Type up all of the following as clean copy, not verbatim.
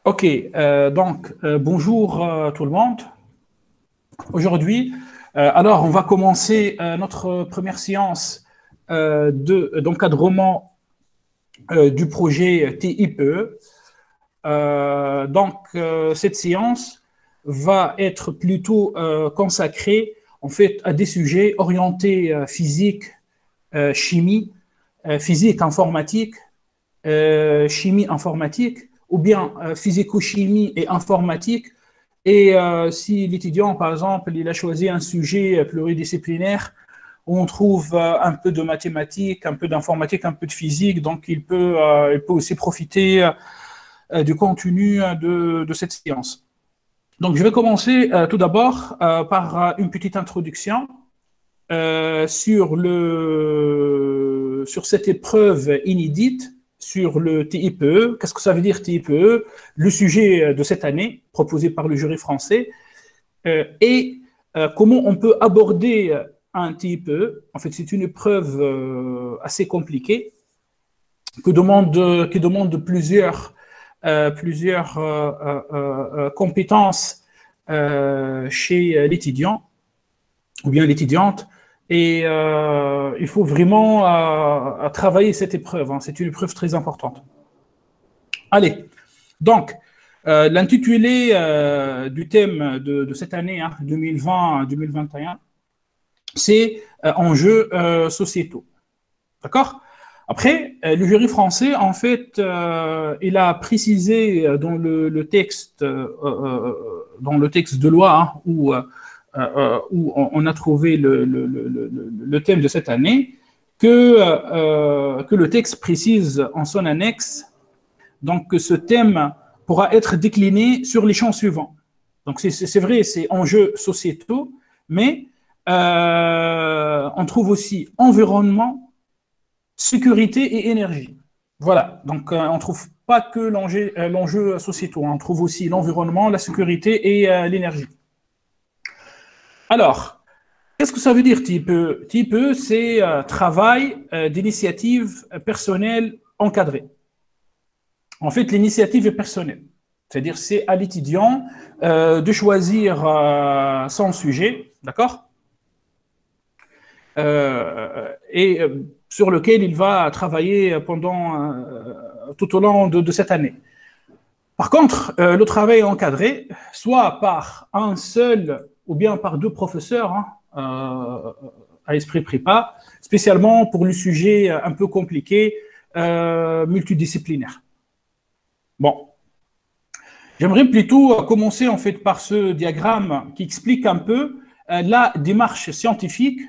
Ok, bonjour tout le monde. Aujourd'hui, alors on va commencer notre première séance d'encadrement du projet TIPE. Cette séance va être plutôt consacrée en fait à des sujets orientés physique, chimie, physique informatique, chimie informatique, ou bien physico-chimie et informatique. Et si l'étudiant, par exemple, il a choisi un sujet pluridisciplinaire où on trouve un peu de mathématiques, un peu d'informatique, un peu de physique, donc il peut aussi profiter du contenu de cette séance. Donc, je vais commencer tout d'abord par une petite introduction sur cette épreuve inédite sur le TIPE. Qu'est-ce que ça veut dire TIPE? Le sujet de cette année proposé par le jury français et comment on peut aborder un TIPE. En fait, c'est une épreuve assez compliquée qui demande plusieurs compétences chez l'étudiant ou bien l'étudiante. Et il faut vraiment travailler cette épreuve. Hein. C'est une épreuve très importante. Allez, donc, l'intitulé du thème de cette année, hein, 2020-2021, c'est enjeux sociétaux. D'accord? Après, le jury français, en fait, il a précisé dans le texte de loi hein, où on a trouvé le thème de cette année, que le texte précise en son annexe donc que ce thème pourra être décliné sur les champs suivants. Donc c'est vrai, c'est enjeux sociétaux, mais on trouve aussi environnement, sécurité et énergie. Voilà, donc on ne trouve pas que l'enjeu sociétaux, on trouve aussi l'environnement, la sécurité et l'énergie. Alors, qu'est-ce que ça veut dire TIPE? TIPE, c'est travail d'initiative personnelle encadrée. En fait, l'initiative est personnelle. C'est-à-dire, c'est à l'étudiant de choisir son sujet, d'accord et sur lequel il va travailler tout au long de cette année. Par contre, le travail est encadré soit par un seul ou bien par deux professeurs hein, à esprit prépa, spécialement pour le sujet un peu compliqué, multidisciplinaire. Bon, j'aimerais plutôt commencer en fait par ce diagramme qui explique un peu la démarche scientifique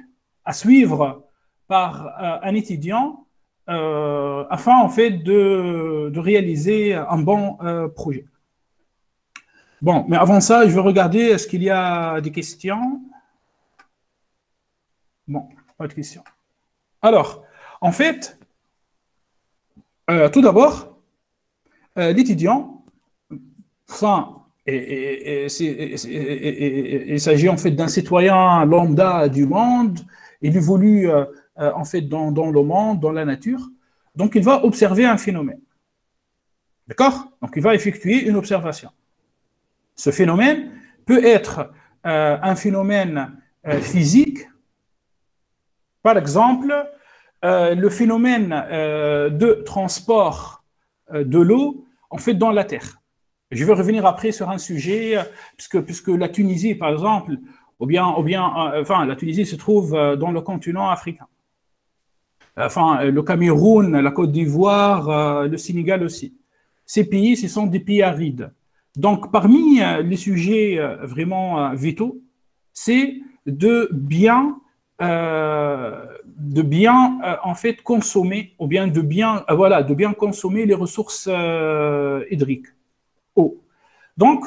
à suivre par un étudiant afin en fait de réaliser un bon projet. Bon, mais avant ça, je vais regarder est-ce qu'il y a des questions. Bon, pas de questions. Alors, en fait, tout d'abord, l'étudiant, enfin, il s'agit en fait d'un citoyen lambda du monde. Il évolue en fait dans le monde, dans la nature. Donc, il va observer un phénomène. D'accord? Donc, il va effectuer une observation. Ce phénomène peut être un phénomène physique. Par exemple, le phénomène de transport de l'eau en fait dans la Terre. Je vais revenir après sur un sujet, puisque la Tunisie, par exemple, la Tunisie se trouve dans le continent africain. Enfin, le Cameroun, la Côte d'Ivoire, le Sénégal aussi. Ces pays, ce sont des pays arides. Donc, parmi les sujets vraiment vitaux, c'est de bien en fait consommer, ou bien de bien consommer les ressources hydriques. Eau. Donc,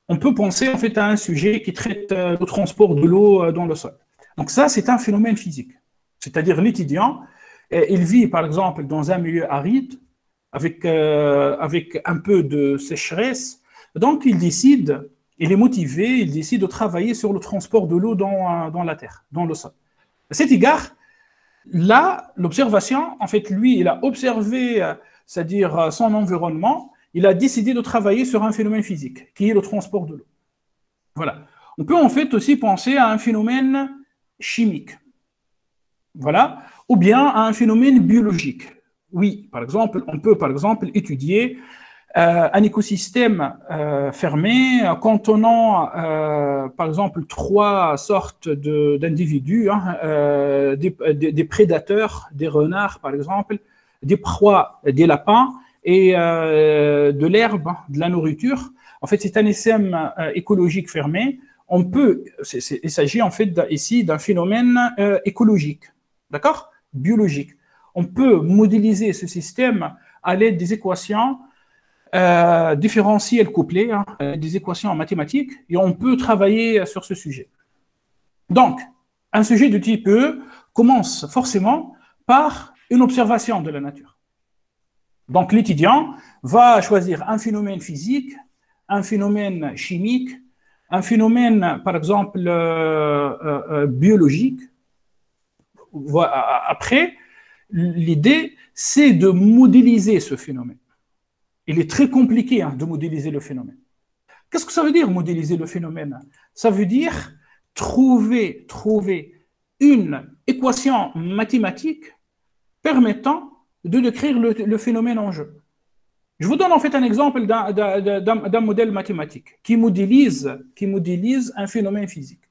on peut penser en fait à un sujet qui traite le transport de l'eau dans le sol. Donc ça, c'est un phénomène physique. C'est-à-dire l'étudiant, il vit par exemple dans un milieu aride avec un peu de sécheresse. Donc il est motivé, il décide de travailler sur le transport de l'eau dans la terre, dans le sol. À cet égard, là, l'observation, en fait, lui, il a observé, c'est-à-dire son environnement, il a décidé de travailler sur un phénomène physique, qui est le transport de l'eau. Voilà. On peut en fait aussi penser à un phénomène chimique. Voilà. Ou bien à un phénomène biologique. Oui, par exemple, on peut par exemple étudier un écosystème fermé contenant, par exemple, trois sortes d'individus, des prédateurs, des renards, par exemple, des proies, des lapins et de l'herbe, de la nourriture. En fait, c'est un système écologique fermé. Il s'agit en fait ici d'un phénomène écologique, d'accord? Biologique. On peut modéliser ce système à l'aide des équations différentielles couplées, des équations mathématiques, et on peut travailler sur ce sujet. Donc, un sujet de type E commence forcément par une observation de la nature. Donc, l'étudiant va choisir un phénomène physique, un phénomène chimique, un phénomène, par exemple, biologique. Après, l'idée, c'est de modéliser ce phénomène. Il est très compliqué de modéliser le phénomène. Qu'est-ce que ça veut dire, modéliser le phénomène? Ça veut dire trouver une équation mathématique permettant de décrire le phénomène en jeu. Je vous donne en fait un exemple d'un modèle mathématique qui modélise un phénomène physique.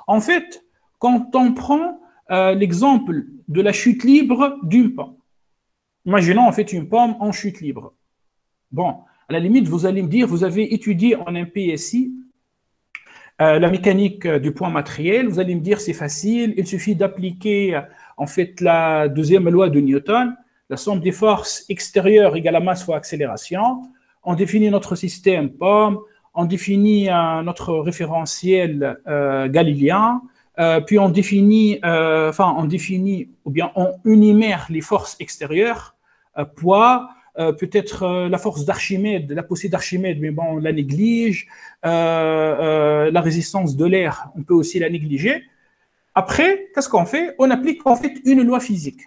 En fait, quand on prend l'exemple de la chute libre d'une pomme, imaginons en fait une pomme en chute libre. Bon, à la limite, vous allez me dire, vous avez étudié en MPSI la mécanique du point matériel, vous allez me dire c'est facile, il suffit d'appliquer en fait la deuxième loi de Newton, la somme des forces extérieures égale à masse fois accélération, on définit notre système pomme, on définit notre référentiel galiléen, puis on définit ou bien on unimère les forces extérieures, poids, peut-être la force d'Archimède, la poussée d'Archimède, mais bon, on la néglige. La résistance de l'air, on peut aussi la négliger. Après, qu'est-ce qu'on fait? On applique en fait une loi physique.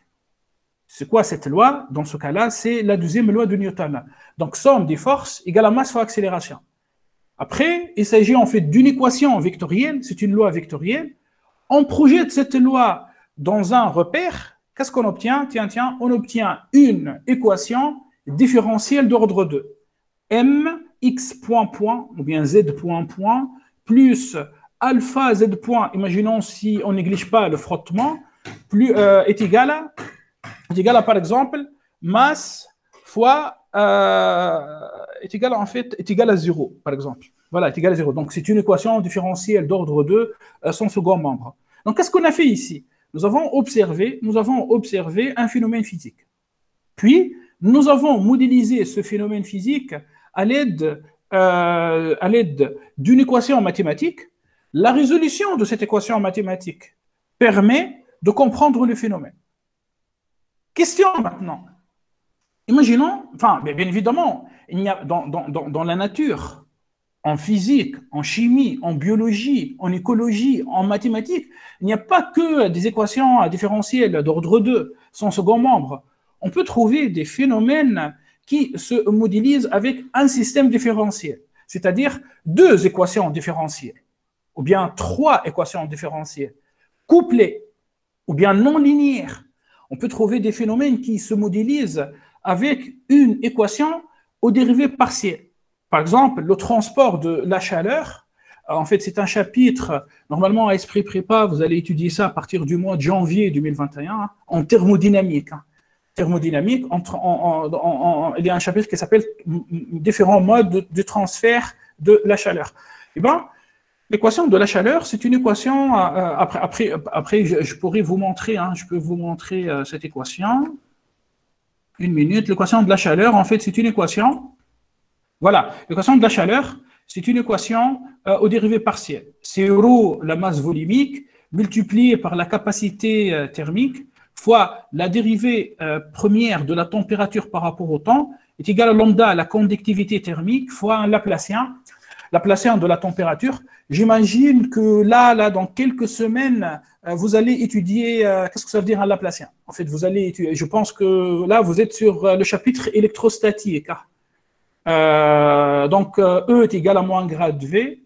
C'est quoi cette loi? Dans ce cas-là, c'est la deuxième loi de Newton. Donc, somme des forces égale à masse fois accélération. Après, il s'agit en fait d'une équation vectorielle, c'est une loi vectorielle. On projette cette loi dans un repère. Qu'est-ce qu'on obtient? Tiens, on obtient une équation différentielle d'ordre 2. M, x point, ou bien z point, plus alpha z point, imaginons si on néglige pas le frottement, est égal à, par exemple, masse fois, est égal à 0, par exemple. Voilà, est égal à 0. Donc, c'est une équation différentielle d'ordre 2, son second membre. Donc, qu'est-ce qu'on a fait ici? Nous avons observé un phénomène physique. Puis, nous avons modélisé ce phénomène physique à l'aide d'une équation mathématique. La résolution de cette équation mathématique permet de comprendre le phénomène. Question maintenant. Imaginons, bien évidemment, il y a dans la nature, en physique, en chimie, en biologie, en écologie, en mathématiques, il n'y a pas que des équations différentielles d'ordre 2, son second membre. On peut trouver des phénomènes qui se modélisent avec un système différentiel, c'est-à-dire deux équations différentielles, ou bien trois équations différentielles, couplées, ou bien non linéaires. On peut trouver des phénomènes qui se modélisent avec une équation aux dérivées partielles. Par exemple, le transport de la chaleur, en fait, c'est un chapitre, normalement à Esprit Prépa, vous allez étudier ça à partir du mois de janvier 2021, en thermodynamique. Thermodynamique, il y a un chapitre qui s'appelle différents modes de transfert de la chaleur. Eh bien, l'équation de la chaleur, c'est une équation, après je pourrais vous montrer, je peux vous montrer cette équation. Une minute, l'équation de la chaleur, en fait, c'est une équation. Voilà, l'équation de la chaleur, c'est une équation aux dérivées partielles. C'est ρ, la masse volumique, multipliée par la capacité thermique, fois la dérivée première de la température par rapport au temps, est égale à lambda, la conductivité thermique, fois un Laplacien de la température. J'imagine que là, dans quelques semaines, vous allez étudier, qu'est-ce que ça veut dire un Laplacien? En fait, vous allez étudier, je pense que là, vous êtes sur le chapitre électrostatique. Donc, E est égal à moins grade V.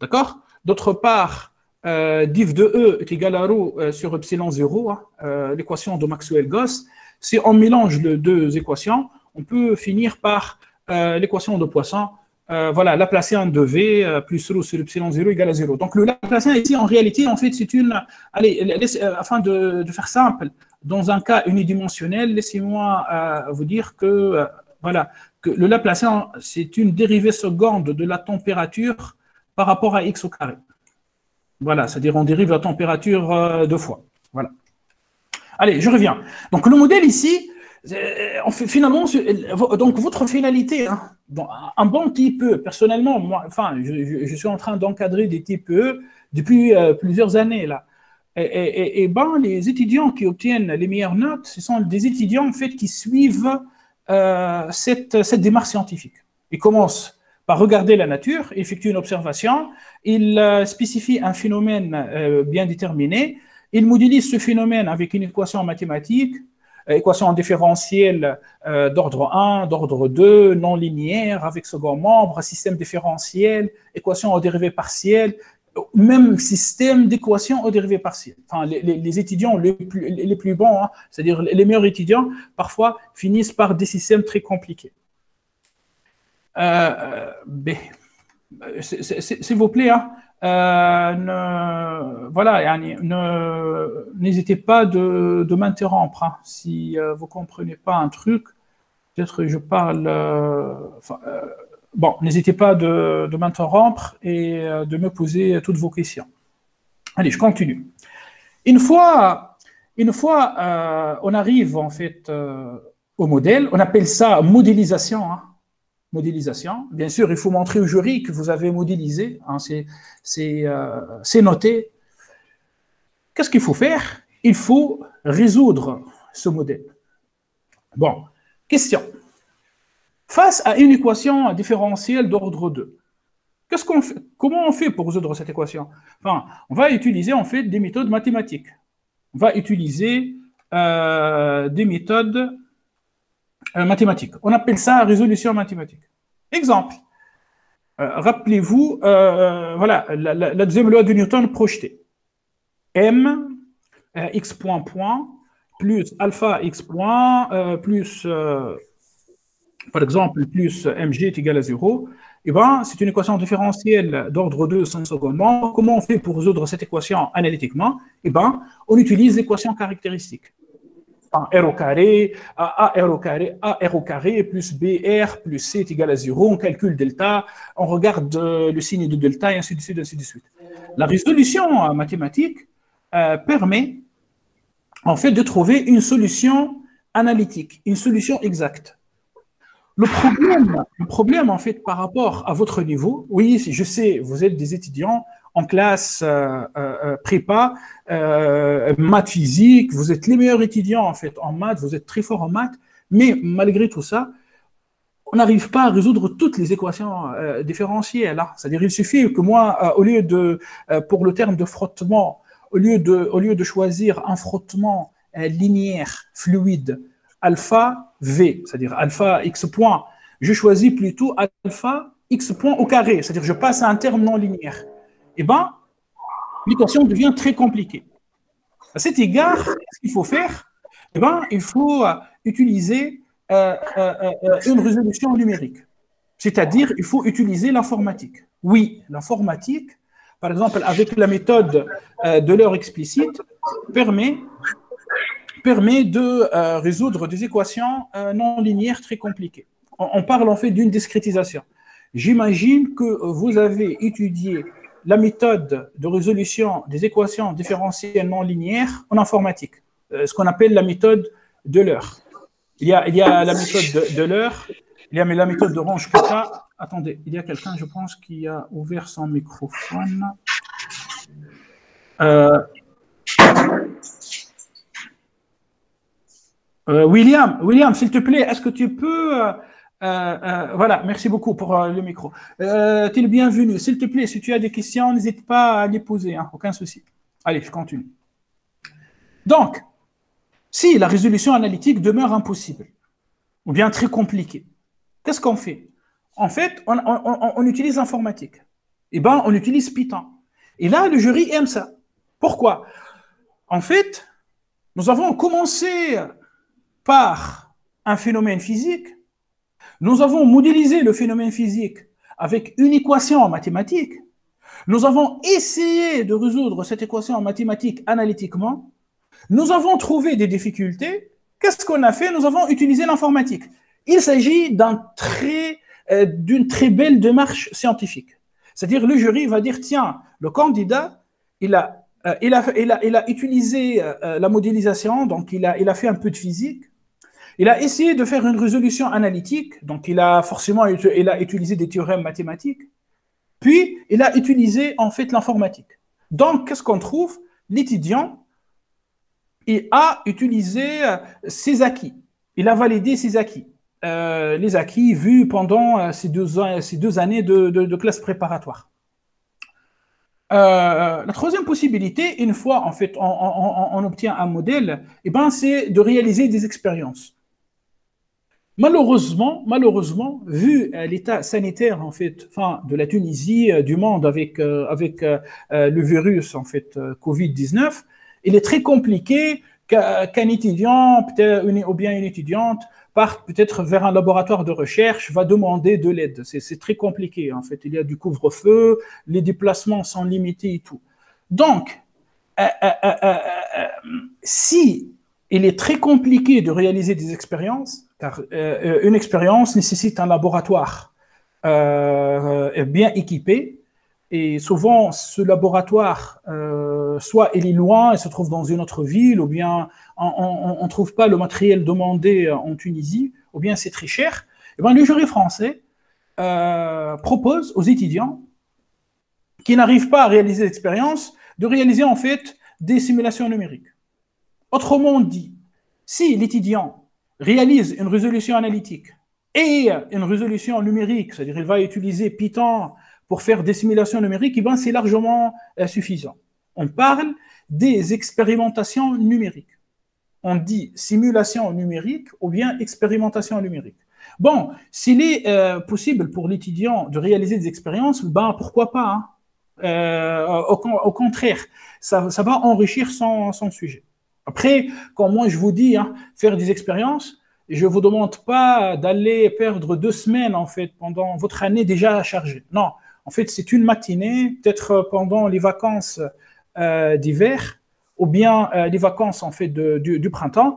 D'accord? D'autre part, div de E est égal à ρ sur epsilon 0, hein, l'équation de Maxwell-Gauss. Si on mélange les deux équations, on peut finir par l'équation de Poisson. Voilà, Laplacien de V plus ρ sur epsilon 0 égale à 0. Donc, le Laplacien ici, en réalité, en fait, c'est une... Allez, afin de faire simple, dans un cas unidimensionnel, laissez-moi vous dire que, voilà, que le Laplacien, c'est une dérivée seconde de la température par rapport à x au carré. Voilà, c'est-à-dire on dérive la température deux fois. Voilà. Allez, je reviens. Donc le modèle ici, finalement, donc votre finalité, hein, un bon type E, personnellement, moi, enfin, je suis en train d'encadrer des types E depuis plusieurs années là. Et ben, les étudiants qui obtiennent les meilleures notes, ce sont des étudiants en fait qui suivent cette démarche scientifique. Ils commencent par regarder la nature, effectuer une observation, il spécifie un phénomène bien déterminé, il modélise ce phénomène avec une équation mathématique, équation différentielle d'ordre 1, d'ordre 2, non linéaire, avec second membre, système différentiel, équation aux dérivées partielles, même système d'équations aux dérivées partielles. Enfin, les étudiants les plus bons, hein, c'est-à-dire les meilleurs étudiants, parfois finissent par des systèmes très compliqués. S'il vous plaît, hein, voilà, n'hésitez pas de m'interrompre hein, si vous ne comprenez pas un truc. Peut-être que je parle. Bon, n'hésitez pas de m'interrompre et de me poser toutes vos questions. Allez, je continue. Une fois on arrive en fait au modèle, on appelle ça modélisation. Hein. Modélisation. Bien sûr, il faut montrer au jury que vous avez modélisé. Hein, c'est noté. Qu'est-ce qu'il faut faire? Il faut résoudre ce modèle. Bon, question. Face à une équation différentielle d'ordre 2, qu'est-ce qu'on fait? Comment on fait pour résoudre cette équation? Enfin, on va utiliser en fait des méthodes mathématiques. On va utiliser des méthodes mathématiques. On appelle ça résolution mathématique. Exemple. Rappelez-vous, voilà, la deuxième loi de Newton projetée. M, x point point, plus alpha x point, plus, par exemple, plus mg est égal à 0. Eh bien, c'est une équation différentielle d'ordre 2 sans second membre. Comment on fait pour résoudre cette équation analytiquement? Eh bien, on utilise l'équation caractéristique. R au carré, AR au carré, plus BR plus C est égal à 0, on calcule delta, on regarde le signe de delta, et ainsi de suite, ainsi de suite. La résolution mathématique permet, en fait, de trouver une solution analytique, une solution exacte. Le problème, en fait, par rapport à votre niveau, oui, je sais, vous êtes des étudiants en classe prépa, maths physique, vous êtes les meilleurs étudiants en fait en maths, vous êtes très forts en maths, mais malgré tout ça, on n'arrive pas à résoudre toutes les équations différentielles. Hein. C'est-à-dire, il suffit que moi, au lieu de, pour le terme de frottement, au lieu de choisir un frottement linéaire, fluide, alpha V, c'est-à-dire alpha x point, je choisis plutôt alpha x point au carré, c'est-à-dire je passe à un terme non linéaire. Eh bien, l'équation devient très compliquée. À cet égard, qu'est-ce qu'il faut faire? Eh bien, il faut utiliser une résolution numérique. C'est-à-dire, il faut utiliser l'informatique. Oui, l'informatique, par exemple, avec la méthode de l'heure explicite, permet de résoudre des équations non linéaires très compliquées. On parle en fait d'une discrétisation. J'imagine que vous avez étudié la méthode de résolution des équations différentielles non linéaires en informatique, ce qu'on appelle la méthode de l'heure. Il y a la méthode de l'heure, il y a la méthode de Range-Kutta. Attendez, il y a quelqu'un, je pense, qui a ouvert son microphone. William, s'il te plaît, est-ce que tu peux... voilà, merci beaucoup pour le micro. Tu es le bienvenu. S'il te plaît, si tu as des questions, n'hésite pas à les poser, hein, aucun souci. Allez, je continue. Donc, si la résolution analytique demeure impossible, ou bien très compliquée, qu'est-ce qu'on fait? En fait, on utilise l'informatique. Eh bien, on utilise Python. Et là, le jury aime ça. Pourquoi? En fait, nous avons commencé par un phénomène physique. Nous avons modélisé le phénomène physique avec une équation en mathématiques. Nous avons essayé de résoudre cette équation en mathématiques analytiquement. Nous avons trouvé des difficultés. Qu'est-ce qu'on a fait? Nous avons utilisé l'informatique. Il s'agit d'une très belle démarche scientifique. C'est-à-dire, le jury va dire, tiens, le candidat, il a utilisé la modélisation, donc il a fait un peu de physique. Il a essayé de faire une résolution analytique, donc il a utilisé des théorèmes mathématiques. Puis, il a utilisé en fait l'informatique. Donc, qu'est-ce qu'on trouve? L'étudiant, il a utilisé ses acquis. Il a validé ses acquis. Les acquis vus pendant ces deux années de classe préparatoire. La troisième possibilité, une fois en fait on obtient un modèle, eh ben, c'est de réaliser des expériences. Malheureusement, vu l'état sanitaire en fait, de la Tunisie, du monde avec le virus en fait Covid-19, il est très compliqué qu'un étudiant ou bien une étudiante parte peut-être vers un laboratoire de recherche, va demander de l'aide. C'est très compliqué en fait. Il y a du couvre-feu, les déplacements sont limités et tout. Donc, si il est très compliqué de réaliser des expériences, car une expérience nécessite un laboratoire bien équipé, et souvent ce laboratoire, soit il est loin, il se trouve dans une autre ville, ou bien on ne trouve pas le matériel demandé en Tunisie, ou bien c'est très cher. Et bien, le jury français propose aux étudiants qui n'arrivent pas à réaliser l'expérience de réaliser en fait des simulations numériques. Autrement dit, si l'étudiant réalise une résolution analytique et une résolution numérique, c'est-à-dire il va utiliser Python pour faire des simulations numériques, eh bien c'est largement suffisant. On parle des expérimentations numériques. On dit simulation numérique ou bien expérimentation numérique. Bon, s'il est possible pour l'étudiant de réaliser des expériences, ben pourquoi pas, hein? Au contraire, ça va enrichir son sujet. Après, quand moi je vous dis hein, faire des expériences, je ne vous demande pas d'aller perdre 2 semaines en fait pendant votre année déjà chargée. Non, en fait c'est une matinée, peut-être pendant les vacances d'hiver ou bien les vacances en fait du printemps.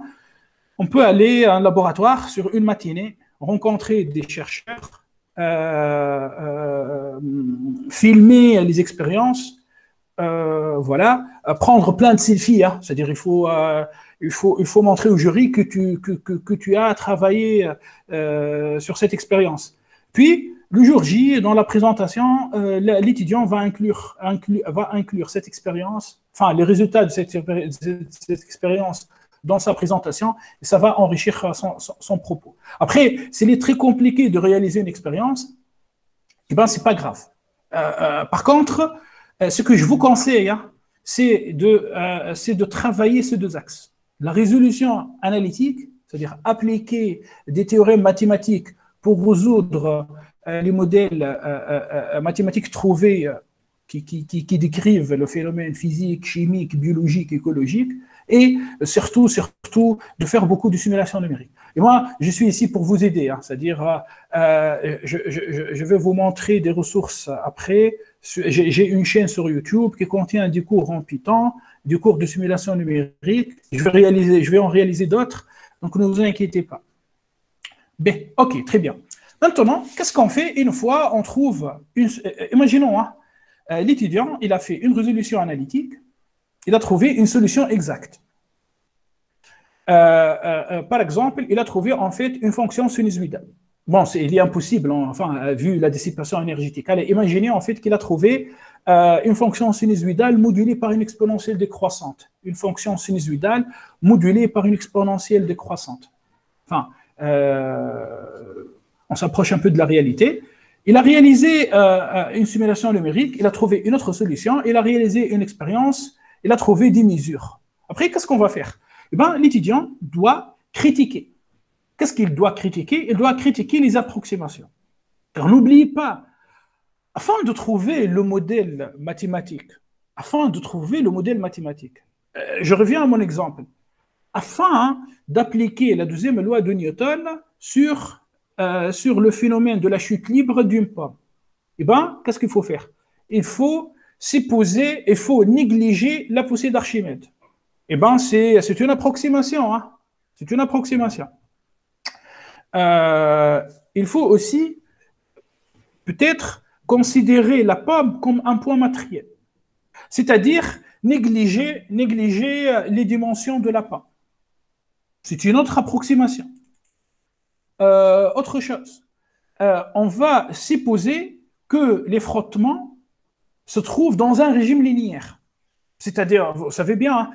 On peut aller à un laboratoire sur une matinée, rencontrer des chercheurs, filmer les expériences. Voilà, prendre plein de selfies, hein. C'est-à-dire il faut montrer au jury que tu as travaillé sur cette expérience. Puis, le jour J, dans la présentation, l'étudiant va inclure cette expérience, enfin les résultats de cette expérience dans sa présentation, et ça va enrichir son propos. Après, s'il est très compliqué de réaliser une expérience, eh ben, c'est pas grave. Par contre, ce que je vous conseille, hein, c'est de travailler ces 2 axes. La résolution analytique, c'est-à-dire appliquer des théorèmes mathématiques pour résoudre les modèles mathématiques trouvés qui décrivent le phénomène physique, chimique, biologique, écologique, et surtout de faire beaucoup de simulations numériques. Et moi, je suis ici pour vous aider, hein, c'est-à-dire je vais vous montrer des ressources après. J'ai une chaîne sur YouTube qui contient des cours en Python, des cours de simulation numérique. Je vais en réaliser d'autres, donc ne vous inquiétez pas. Bien, ok, très bien. Maintenant, qu'est-ce qu'on fait une fois on trouve imaginons, hein, l'étudiant, il a fait une résolution analytique, il a trouvé une solution exacte. Par exemple, il a trouvé en fait une fonction sinusoïdale. Bon, il est impossible, enfin, vu la dissipation énergétique. Allez, imaginez en fait qu'il a trouvé une fonction sinusoïdale modulée par une exponentielle décroissante. Une fonction sinusoïdale modulée par une exponentielle décroissante. Enfin, on s'approche un peu de la réalité. Il a réalisé une simulation numérique, il a trouvé une autre solution, il a réalisé une expérience, il a trouvé des mesures. Après, qu'est-ce qu'on va faire? Eh bien, l'étudiant doit critiquer. qu'est-ce qu'il doit critiquer? Il doit critiquer les approximations. Car n'oubliez pas, afin de trouver le modèle mathématique, je reviens à mon exemple, afin d'appliquer la deuxième loi de Newton sur le phénomène de la chute libre d'une pomme, eh bien, qu'est-ce qu'il faut faire? Il faut négliger la poussée d'Archimède. Eh bien, c'est une approximation. Hein? C'est une approximation. Il faut aussi peut-être considérer la pomme comme un point matériel, c'est-à-dire négliger les dimensions de la pomme. C'est une autre approximation. Autre chose, on va supposer que les frottements se trouvent dans un régime linéaire. C'est-à-dire, vous savez bien, hein,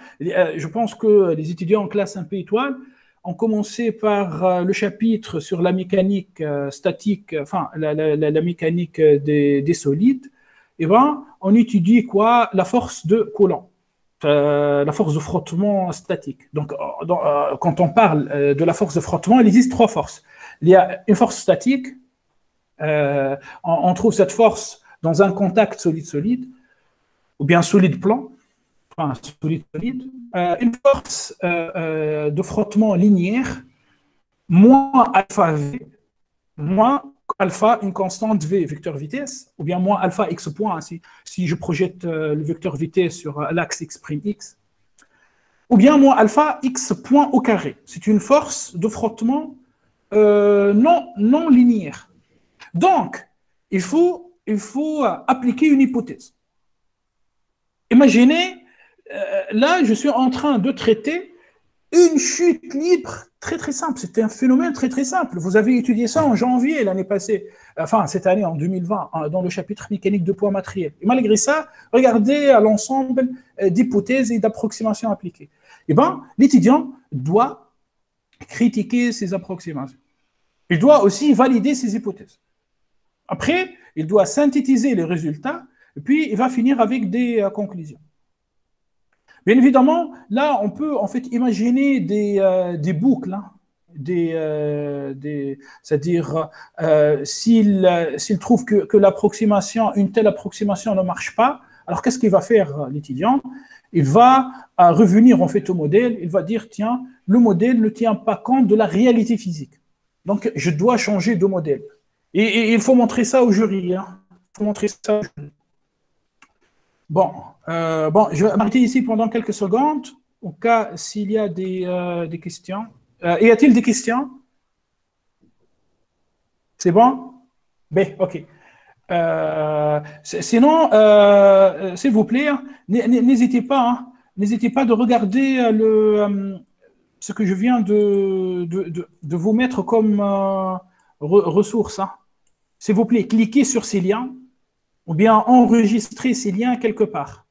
je pense que les étudiants en classe 1P étoile ont commencé par le chapitre sur la mécanique statique, enfin la mécanique des solides. Et ben, on étudie quoi? La force de Coulomb, la force de frottement statique. Donc, quand on parle de la force de frottement, il existe trois forces. Il y a une force statique, on trouve cette force dans un contact solide-solide, ou bien solide-plan, enfin solide-solide, une force de frottement linéaire, moins alpha V, moins alpha, une constante V, vecteur vitesse, ou bien moins alpha x point, si je projette le vecteur vitesse sur l'axe x', ou bien moins alpha x point au carré. C'est une force de frottement non linéaire. Donc, il faut appliquer une hypothèse. Imaginez, là, je suis en train de traiter une chute libre très très simple. C'était un phénomène très très simple. Vous avez étudié ça en janvier l'année passée, enfin cette année en 2020, dans le chapitre mécanique de poids matériel. Et malgré ça, regardez à l'ensemble d'hypothèses et d'approximations appliquées. Eh bien, l'étudiant doit critiquer ces approximations. Il doit aussi valider ces hypothèses. Après, il doit synthétiser les résultats et puis il va finir avec des conclusions. Bien évidemment, là, on peut en fait imaginer des boucles, hein, c'est-à-dire s'il trouve que une telle approximation ne marche pas, alors qu'est-ce qu'il va faire l'étudiant? Il va revenir en fait au modèle, il va dire, tiens, le modèle ne tient pas compte de la réalité physique. Donc, je dois changer de modèle. Et il faut montrer ça au jury. Hein. Il faut montrer ça au jury. Bon, je vais m'arrêter ici pendant quelques secondes, au cas s'il y a des questions. Y a-t-il des questions? C'est bon? B, ok. Sinon, s'il vous plaît, n'hésitez pas, hein, n'hésitez pas de regarder ce que je viens de vous mettre comme ressources. Hein. S'il vous plaît, cliquez sur ces liens ou bien enregistrez ces liens quelque part.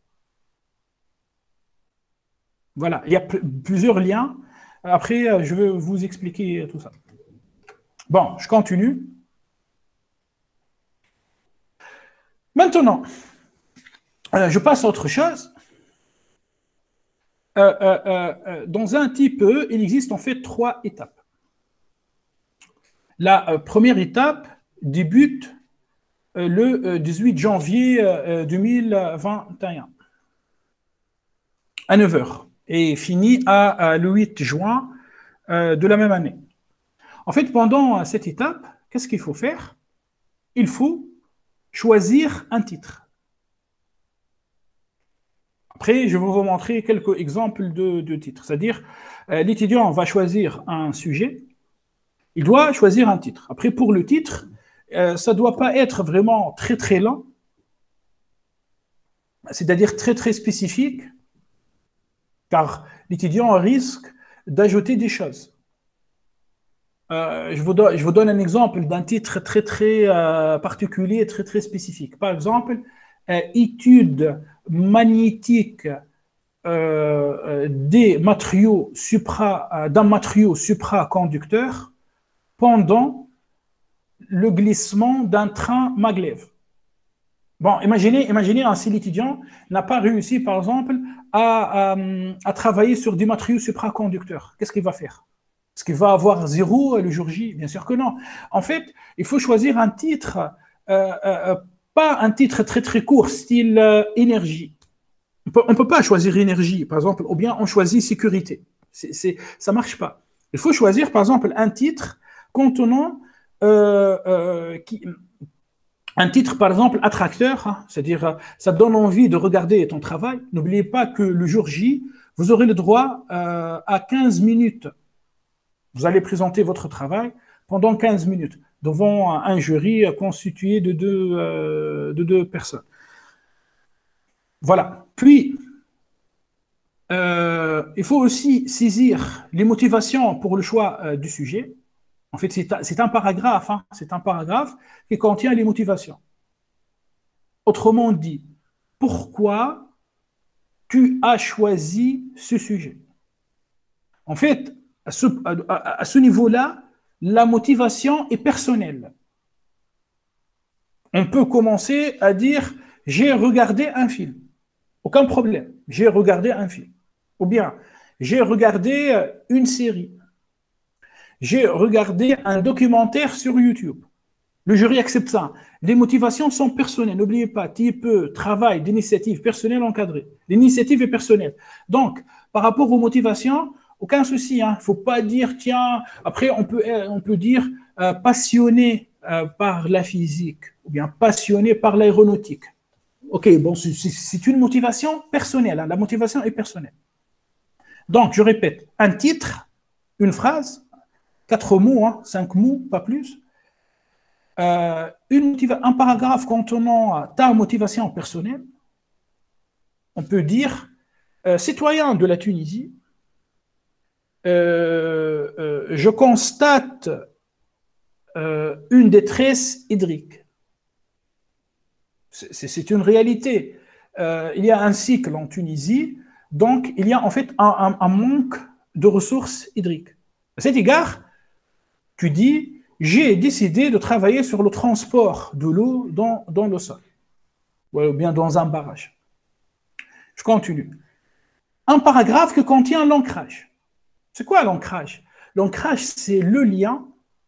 Voilà, il y a plusieurs liens. Après, je vais vous expliquer tout ça. Bon, je continue. Maintenant, je passe à autre chose. Dans un type E, il existe en fait 3 étapes. La première étape débute le 18 janvier 2021 à 9h et finit le 8 juin de la même année. En fait, pendant cette étape, qu'est-ce qu'il faut faire? Il faut choisir un titre. Après, je vais vous montrer quelques exemples de titres. C'est-à-dire, l'étudiant va choisir un sujet, il doit choisir un titre. Après, pour le titre, ça ne doit pas être vraiment très très lent, c'est-à-dire très très spécifique, car l'étudiant risque d'ajouter des choses. Je vous donne un exemple d'un titre très très particulier, très très spécifique. Par exemple, étude magnétique d'un matériau supraconducteur pendant le glissement d'un train maglev. Bon, imaginez si l'étudiant n'a pas réussi, par exemple, à travailler sur des matériaux supraconducteurs. Qu'est-ce qu'il va faire? Est-ce qu'il va avoir 0 le jour J? Bien sûr que non. En fait, il faut choisir un titre, pas un titre très très court, style énergie. On ne peut pas choisir énergie, par exemple, ou bien on choisit sécurité. Ça ne marche pas. Il faut choisir, par exemple, un titre contenant un titre, par exemple, attracteur, hein, c'est-à-dire ça donne envie de regarder ton travail. N'oubliez pas que le jour J, vous aurez le droit à 15 minutes. Vous allez présenter votre travail pendant 15 minutes devant un jury constitué de deux personnes. Voilà. Puis, il faut aussi saisir les motivations pour le choix du sujet. En fait, c'est un paragraphe, hein, c'est un paragraphe qui contient les motivations. Autrement dit, pourquoi tu as choisi ce sujet? En fait, à ce niveau-là, la motivation est personnelle. On peut commencer à dire « j'ai regardé un film ». Aucun problème, j'ai regardé un film. Ou bien, j'ai regardé une série. J'ai regardé un documentaire sur YouTube. Le jury accepte ça. Les motivations sont personnelles. N'oubliez pas, type travail d'initiative personnelle encadrée. L'initiative est personnelle. Donc, par rapport aux motivations, aucun souci. Il ne faut pas dire, tiens, après, on peut dire passionné par la physique ou bien passionné par l'aéronautique. Ok, bon, c'est une motivation personnelle. Hein, la motivation est personnelle. Donc, je répète, un titre, une phrase, 4 mots, hein, 5 mots, pas plus. Un paragraphe contenant ta motivation personnelle. On peut dire citoyen de la Tunisie, je constate une détresse hydrique. C'est une réalité. Il y a un cycle en Tunisie, donc il y a en fait un manque de ressources hydriques. À cet égard, tu dis, j'ai décidé de travailler sur le transport de l'eau dans le sol, ou bien dans un barrage. Je continue. Un paragraphe qui contient l'ancrage. C'est quoi l'ancrage? L'ancrage, c'est le lien,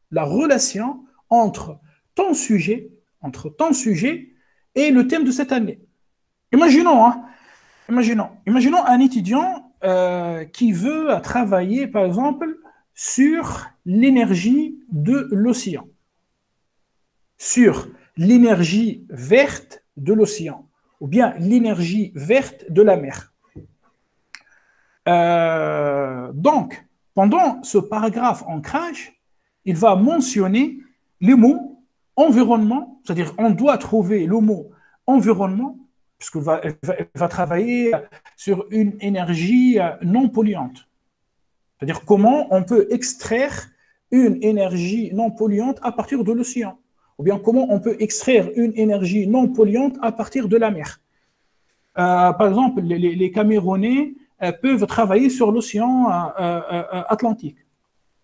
la relation entre ton sujet et le thème de cette année. Imaginons un étudiant qui veut travailler, par exemple, sur l'énergie de l'océan, sur l'énergie verte de l'océan, ou bien l'énergie verte de la mer. Donc, pendant ce paragraphe ancrage, il va mentionner les mots environnement, c'est-à-dire on doit trouver le mot environnement, puisqu'il va travailler sur une énergie non polluante. C'est-à-dire comment on peut extraire une énergie non polluante à partir de l'océan, ou bien comment on peut extraire une énergie non polluante à partir de la mer. Par exemple, les Camerounais peuvent travailler sur l'océan Atlantique.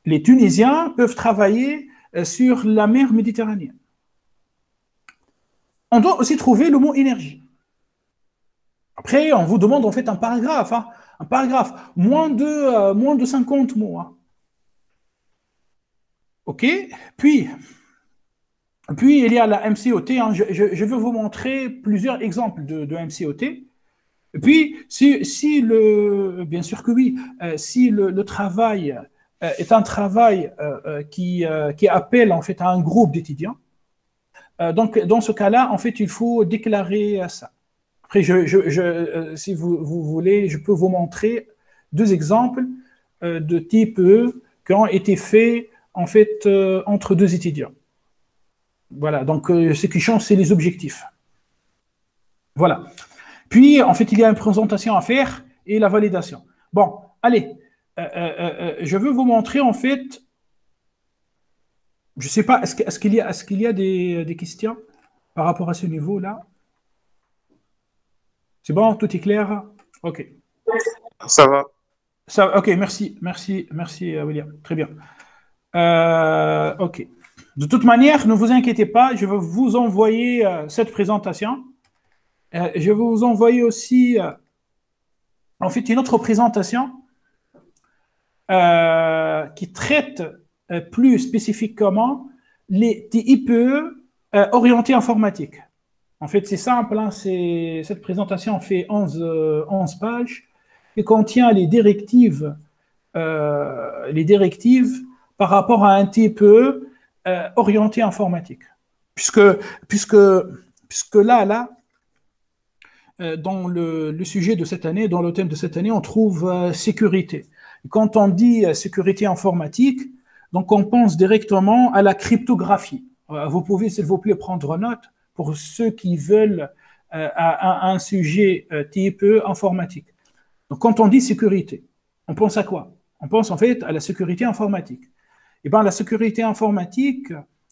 Les Tunisiens peuvent travailler sur la mer Méditerranéenne. On doit aussi trouver le mot énergie. Après, on vous demande en fait un paragraphe, hein, moins de 50 mots. Hein. OK. Puis, il y a la MCOT. Hein. Je vais vous montrer plusieurs exemples de MCOT. Et puis, bien sûr que oui, si le travail est un travail qui appelle en fait à un groupe d'étudiants, donc dans ce cas-là, en fait, il faut déclarer ça. Après, si vous voulez, je peux vous montrer 2 exemples de type E qui ont été faits en fait entre 2 étudiants. Voilà, donc ce qui change, c'est les objectifs. Voilà. Puis, en fait, il y a une présentation à faire et la validation. Bon, allez, je veux vous montrer en fait, je ne sais pas, est-ce qu'il y a des questions par rapport à ce niveau-là? C'est bon, tout est clair? OK. Ça va. OK, merci, William. Très bien. OK. De toute manière, ne vous inquiétez pas, je vais vous envoyer cette présentation. Je vais vous envoyer aussi, en fait, une autre présentation qui traite plus spécifiquement les TIPE orientés informatique. En fait, c'est simple, hein, cette présentation fait 11 pages et contient les directives par rapport à un TIPE orienté informatique. Puisque, puisque là, dans le sujet de cette année, dans le thème de cette année, on trouve sécurité. Quand on dit sécurité informatique, donc on pense directement à la cryptographie. Vous pouvez, s'il vous plaît, prendre note pour ceux qui veulent à un sujet type informatique. Donc quand on dit sécurité, on pense à quoi? On pense en fait à la sécurité informatique. Et bien la sécurité informatique,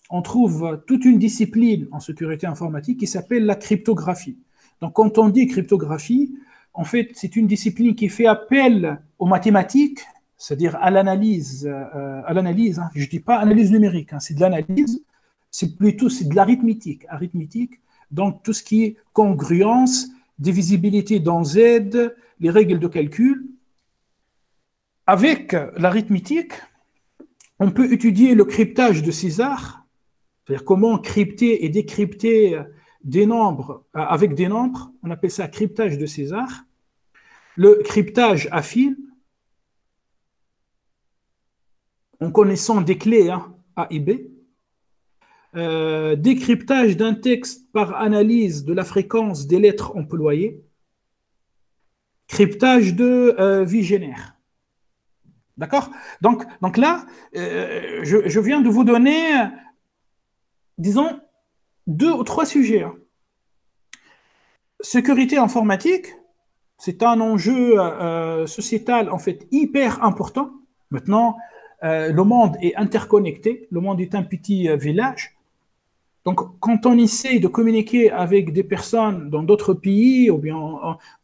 on trouve toute une discipline en sécurité informatique qui s'appelle la cryptographie. Donc, quand on dit cryptographie, en fait, c'est une discipline qui fait appel aux mathématiques, c'est-à-dire à l'analyse, hein. Je ne dis pas analyse numérique, hein, c'est de l'analyse, c'est de l'arithmétique, donc tout ce qui est congruence, divisibilité dans Z, les règles de calcul. Avec l'arithmétique, on peut étudier le cryptage de César, c'est-à-dire comment crypter et décrypter des nombres avec des nombres, on appelle ça cryptage de César. Le cryptage à fil, en connaissant des clés hein, A et B. Décryptage d'un texte par analyse de la fréquence des lettres employées. Cryptage de Vigenère. D'accord? Donc là, je viens de vous donner, disons, 2 ou 3 sujets. Hein. Sécurité informatique, c'est un enjeu sociétal en fait hyper important. Maintenant, le monde est interconnecté, le monde est un petit village. Donc, quand on essaie de communiquer avec des personnes dans d'autres pays, ou bien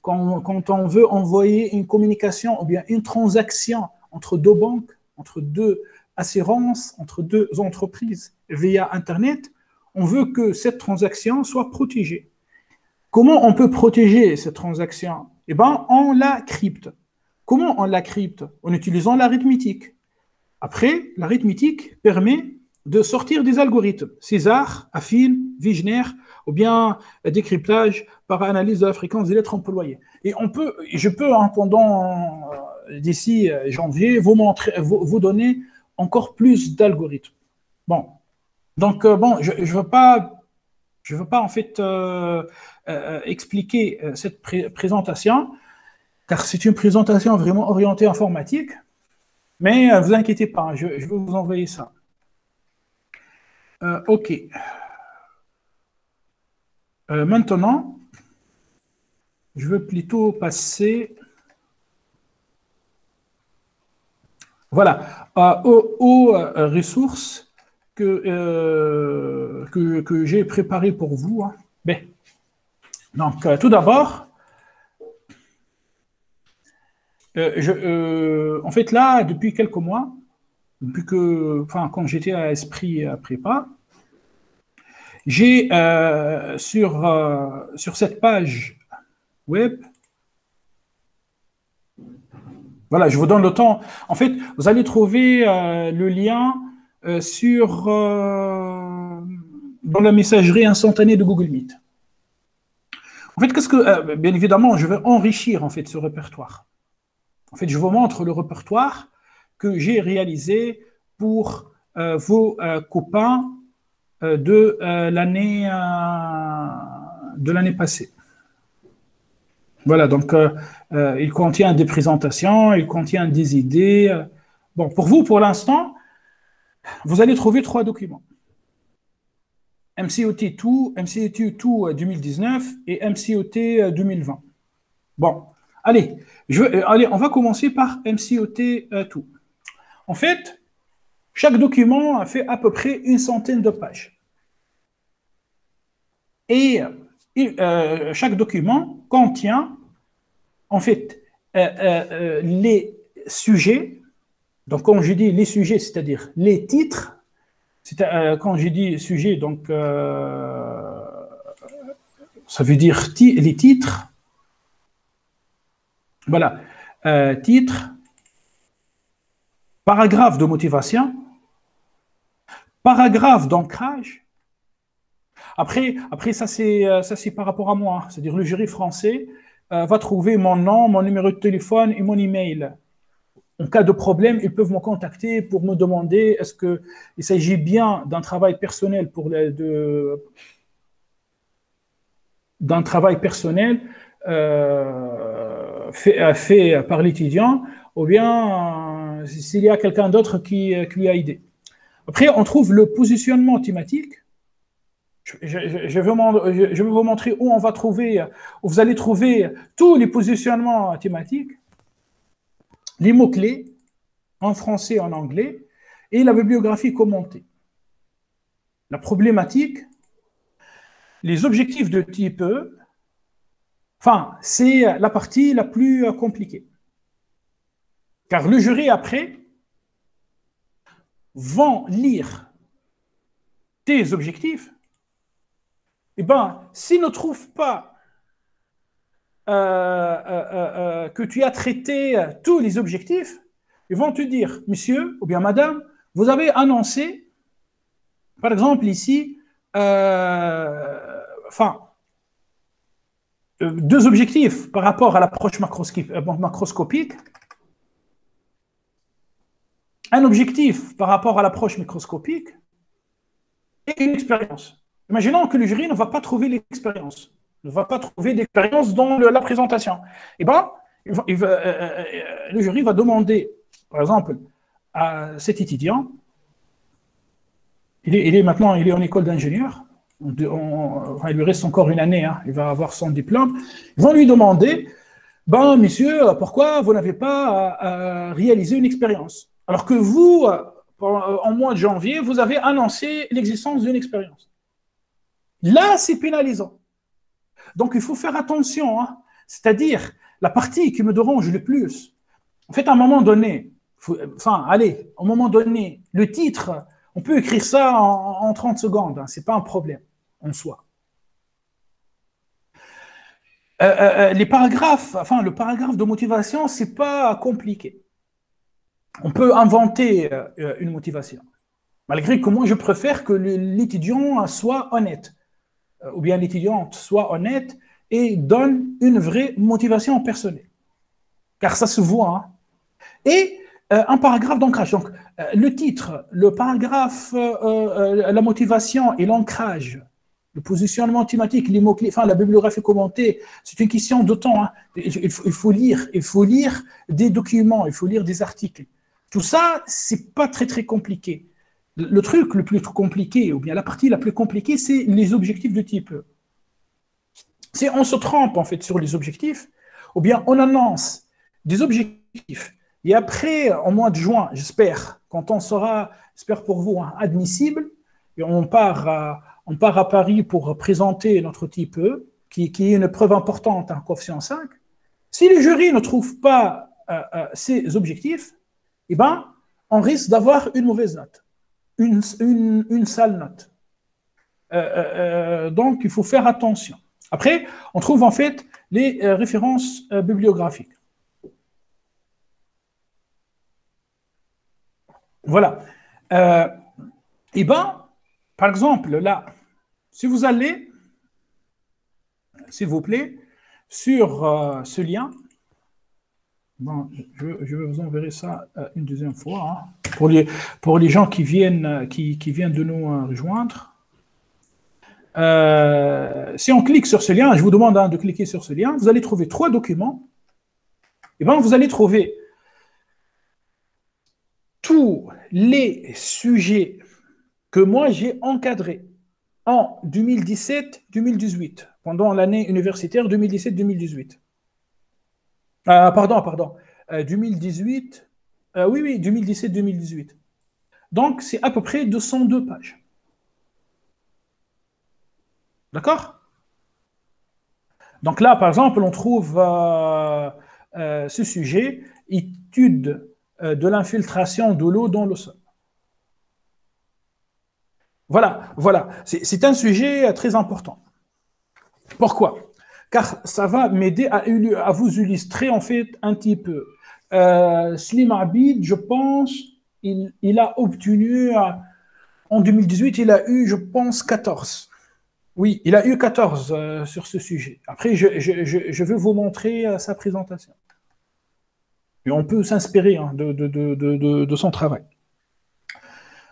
quand on veut envoyer une communication, ou bien une transaction entre 2 banques, entre 2 assurances, entre 2 entreprises via Internet, on veut que cette transaction soit protégée. Comment on peut protéger cette transaction? Eh bien, on la crypte. Comment on la crypte? En utilisant l'arithmétique. Après, l'arithmétique permet de sortir des algorithmes. César, affine, Vigenère, ou bien décryptage par analyse de la fréquence des lettres employées. Et je peux, hein, pendant d'ici janvier, vous donner encore plus d'algorithmes. Bon, donc je ne veux pas en fait expliquer cette présentation, car c'est une présentation vraiment orientée informatique, mais ne vous inquiétez pas, hein, je vais vous envoyer ça. OK. Maintenant, je veux plutôt passer voilà, aux ressources que j'ai préparées pour vous. Hein. Bien. Donc, tout d'abord, en fait, là, depuis quelques mois, quand j'étais à Esprit Prépa, j'ai sur cette page web, voilà, je vous donne le temps. En fait, vous allez trouver le lien dans la messagerie instantanée de Google Meet. En fait, bien évidemment, je vais enrichir en fait ce répertoire. En fait, je vous montre le répertoire que j'ai réalisé pour vos copains de l'année passée. Voilà, donc il contient des présentations, il contient des idées. Bon, pour vous, pour l'instant, vous allez trouver 3 documents. MCOT2, MCOT2 2019 et MCOT 2020. Bon, allez, on va commencer par MCOT2. En fait, chaque document a fait à peu près 100 de pages. Et chaque document contient, en fait, les sujets. Donc, quand je dis les sujets, c'est-à-dire les titres, quand je dis sujet, donc ça veut dire les titres. Voilà, titres, paragraphe de motivation, paragraphe d'ancrage. Après ça c'est par rapport à moi. C'est-à-dire le jury français va trouver mon nom, mon numéro de téléphone et mon email. En cas de problème, ils peuvent me contacter pour me demander est-ce qu'il s'agit bien d'un travail personnel d'un travail personnel fait par l'étudiant, ou bien s'il y a quelqu'un d'autre qui lui a aidé. Après, on trouve le positionnement thématique. Je vais vous montrer où on va trouver, où vous allez trouver tous les positionnements thématiques, les mots-clés en français et en anglais, et la bibliographie commentée. La problématique, les objectifs de type E, enfin, c'est la partie la plus compliquée. Car le jury, après, vont lire tes objectifs. Eh bien, s'ils ne trouvent pas que tu as traité tous les objectifs, ils vont te dire, monsieur ou bien madame, vous avez annoncé, par exemple ici, deux objectifs par rapport à l'approche macroscopique, un objectif par rapport à l'approche microscopique et une expérience. Imaginons que le jury ne va pas trouver l'expérience, ne va pas trouver d'expérience dans la présentation. Eh bien, le jury va demander, par exemple, à cet étudiant, il est maintenant il est en école d'ingénieur, il lui reste encore une année, hein, il va avoir son diplôme, ils vont lui demander, ben, monsieur, pourquoi vous n'avez pas réalisé une expérience? Alors que vous, en mois de janvier, vous avez annoncé l'existence d'une expérience. Là, c'est pénalisant. Donc, il faut faire attention. Hein. C'est-à-dire, la partie qui me dérange le plus, en fait, à un moment donné, à un moment donné, le titre, on peut écrire ça en 30 secondes. Hein, ce n'est pas un problème en soi. Les paragraphes, le paragraphe de motivation, ce n'est pas compliqué. On peut inventer une motivation. Malgré que moi, je préfère que l'étudiant soit honnête, ou bien l'étudiante soit honnête et donne une vraie motivation personnelle. Car ça se voit. Hein. Et un paragraphe d'ancrage. Donc, le titre, le paragraphe, la motivation et l'ancrage, le positionnement thématique, les mots-clés, la bibliographie commentée, c'est une question de temps. Hein. Il faut lire des documents, il faut lire des articles. Tout ça, c'est pas très, très compliqué. Le truc le plus compliqué, ou bien la partie la plus compliquée, c'est les objectifs de type E. Si on se trompe, en fait, sur les objectifs, ou bien on annonce des objectifs, et après, en mois de juin, j'espère, quand on sera, j'espère pour vous, hein, admissible, et on part à Paris pour présenter notre type E, qui est une preuve importante, un coefficient 5, si le jury ne trouve pas ces objectifs, eh ben, on risque d'avoir une mauvaise note, une sale note. Donc, il faut faire attention. Après, on trouve en fait les références bibliographiques. Voilà. Et ben, par exemple, là, si vous allez, s'il vous plaît, sur ce lien, bon, je vais vous enverrer ça une deuxième fois, hein, pour les gens qui viennent de nous rejoindre. Si on clique sur ce lien, je vous demande de cliquer sur ce lien, vous allez trouver 3 documents. Et ben, vous allez trouver tous les sujets que moi j'ai encadrés en 2017-2018, pendant l'année universitaire 2017-2018. Pardon. 2018, oui, 2017-2018. Donc, c'est à peu près 202 pages. D'accord? Donc là, par exemple, on trouve ce sujet, étude de l'infiltration de l'eau dans le sol. Voilà. C'est un sujet très important. Pourquoi? Car ça va m'aider à vous illustrer en fait un petit peu. Slim Abid, je pense, il a obtenu, en 2018, il a eu, je pense, 14. Oui, il a eu 14 sur ce sujet. Après, je vais vous montrer sa présentation. Et on peut s'inspirer hein, de son travail.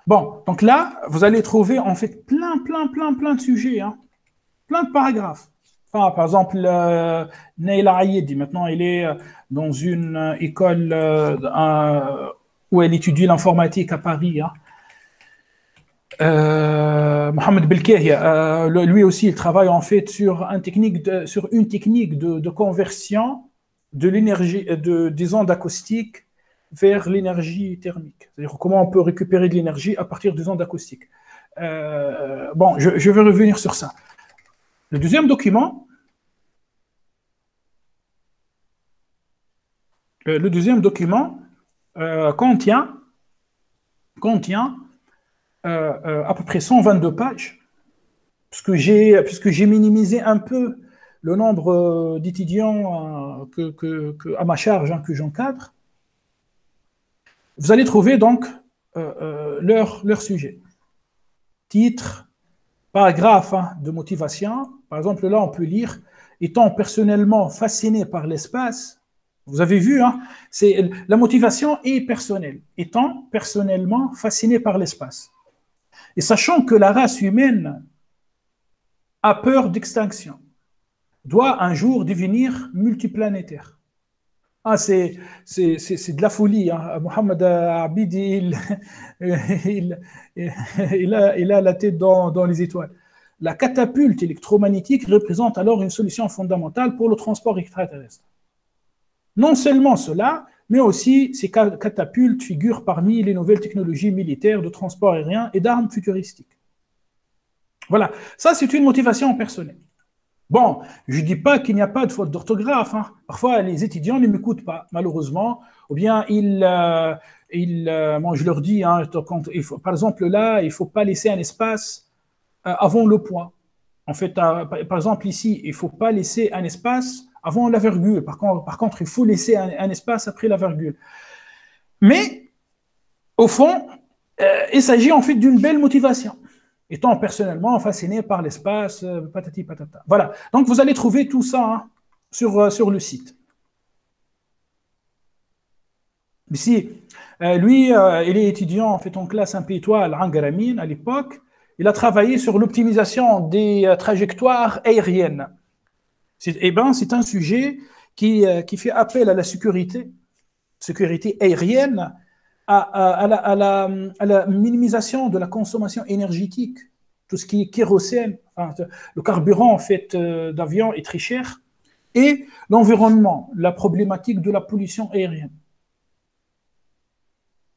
Bon, donc là, vous allez trouver en fait plein de sujets, hein, plein de paragraphes. Enfin, par exemple, Neila Ayedi, maintenant, elle est dans une école où elle étudie l'informatique à Paris. Hein. Mohamed Belkahia, lui aussi, il travaille en fait sur une technique de conversion de l'énergie, des ondes acoustiques vers l'énergie thermique. C'est-à-dire comment on peut récupérer de l'énergie à partir des ondes acoustiques. Bon, je vais revenir sur ça. Le deuxième document, contient à peu près 122 pages, puisque j'ai minimisé un peu le nombre d'étudiants à ma charge hein, que j'encadre. Vous allez trouver donc leur sujet. Titre, paragraphe hein, de motivation. Par exemple, là, on peut lire « Étant personnellement fasciné par l'espace », vous avez vu, hein, la motivation est personnelle. Étant personnellement fasciné par l'espace. Et sachant que la race humaine a peur d'extinction, doit un jour devenir multiplanétaire. Ah, c'est de la folie. Hein. Mohamed Abidi, il a la tête dans les étoiles. La catapulte électromagnétique représente alors une solution fondamentale pour le transport extraterrestre. Non seulement cela, mais aussi ces catapultes figurent parmi les nouvelles technologies militaires de transport aérien et d'armes futuristiques. Voilà, ça c'est une motivation personnelle. Bon, je ne dis pas qu'il n'y a pas de faute d'orthographe. Hein. Parfois, les étudiants ne m'écoutent pas, malheureusement. Ou bien, moi, je leur dis, hein, par exemple, là, il ne faut pas laisser un espace avant le point. En fait, par exemple, ici, il ne faut pas laisser un espace avant la virgule. Par contre il faut laisser un espace après la virgule. Mais, au fond, il s'agit en fait d'une belle motivation. Étant personnellement fasciné par l'espace, patati patata. Voilà. Donc, vous allez trouver tout ça hein, sur le site. Ici, lui, il est étudiant en fait en classe 1 étoile à Angaramin à l'époque. Il a travaillé sur l'optimisation des trajectoires aériennes. C'est un sujet qui fait appel à la sécurité aérienne, à la minimisation de la consommation énergétique, tout ce qui est kérosène, enfin, le carburant en fait d'avion est très cher, et l'environnement, la problématique de la pollution aérienne.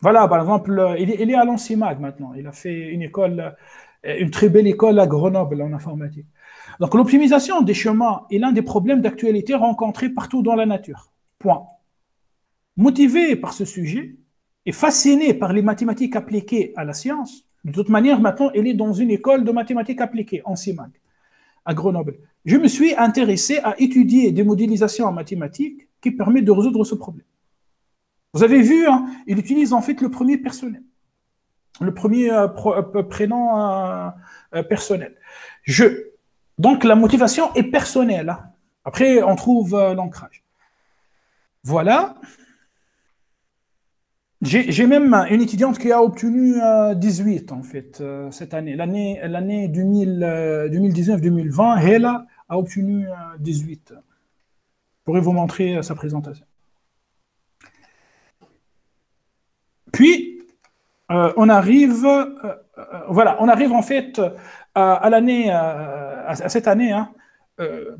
Voilà, par exemple, il est à l'ANSIMAG maintenant. Il a fait une très belle école à Grenoble en informatique. Donc, l'optimisation des chemins est l'un des problèmes d'actualité rencontrés partout dans la nature. Point. Motivé par ce sujet et fasciné par les mathématiques appliquées à la science, de toute manière, maintenant, il est dans une école de mathématiques appliquées, en CIMAG, à Grenoble. Je me suis intéressé à étudier des modélisations en mathématiques qui permettent de résoudre ce problème. Vous avez vu, hein, il utilise en fait le premier personnel, le premier prénom personnel. Donc, la motivation est personnelle. Hein. Après, on trouve l'ancrage. Voilà. J'ai même une étudiante qui a obtenu 18 en fait cette année. L'année 2019-2020, elle a obtenu 18. Je pourrais vous montrer sa présentation. Puis, on arrive en fait à cette année. Hein,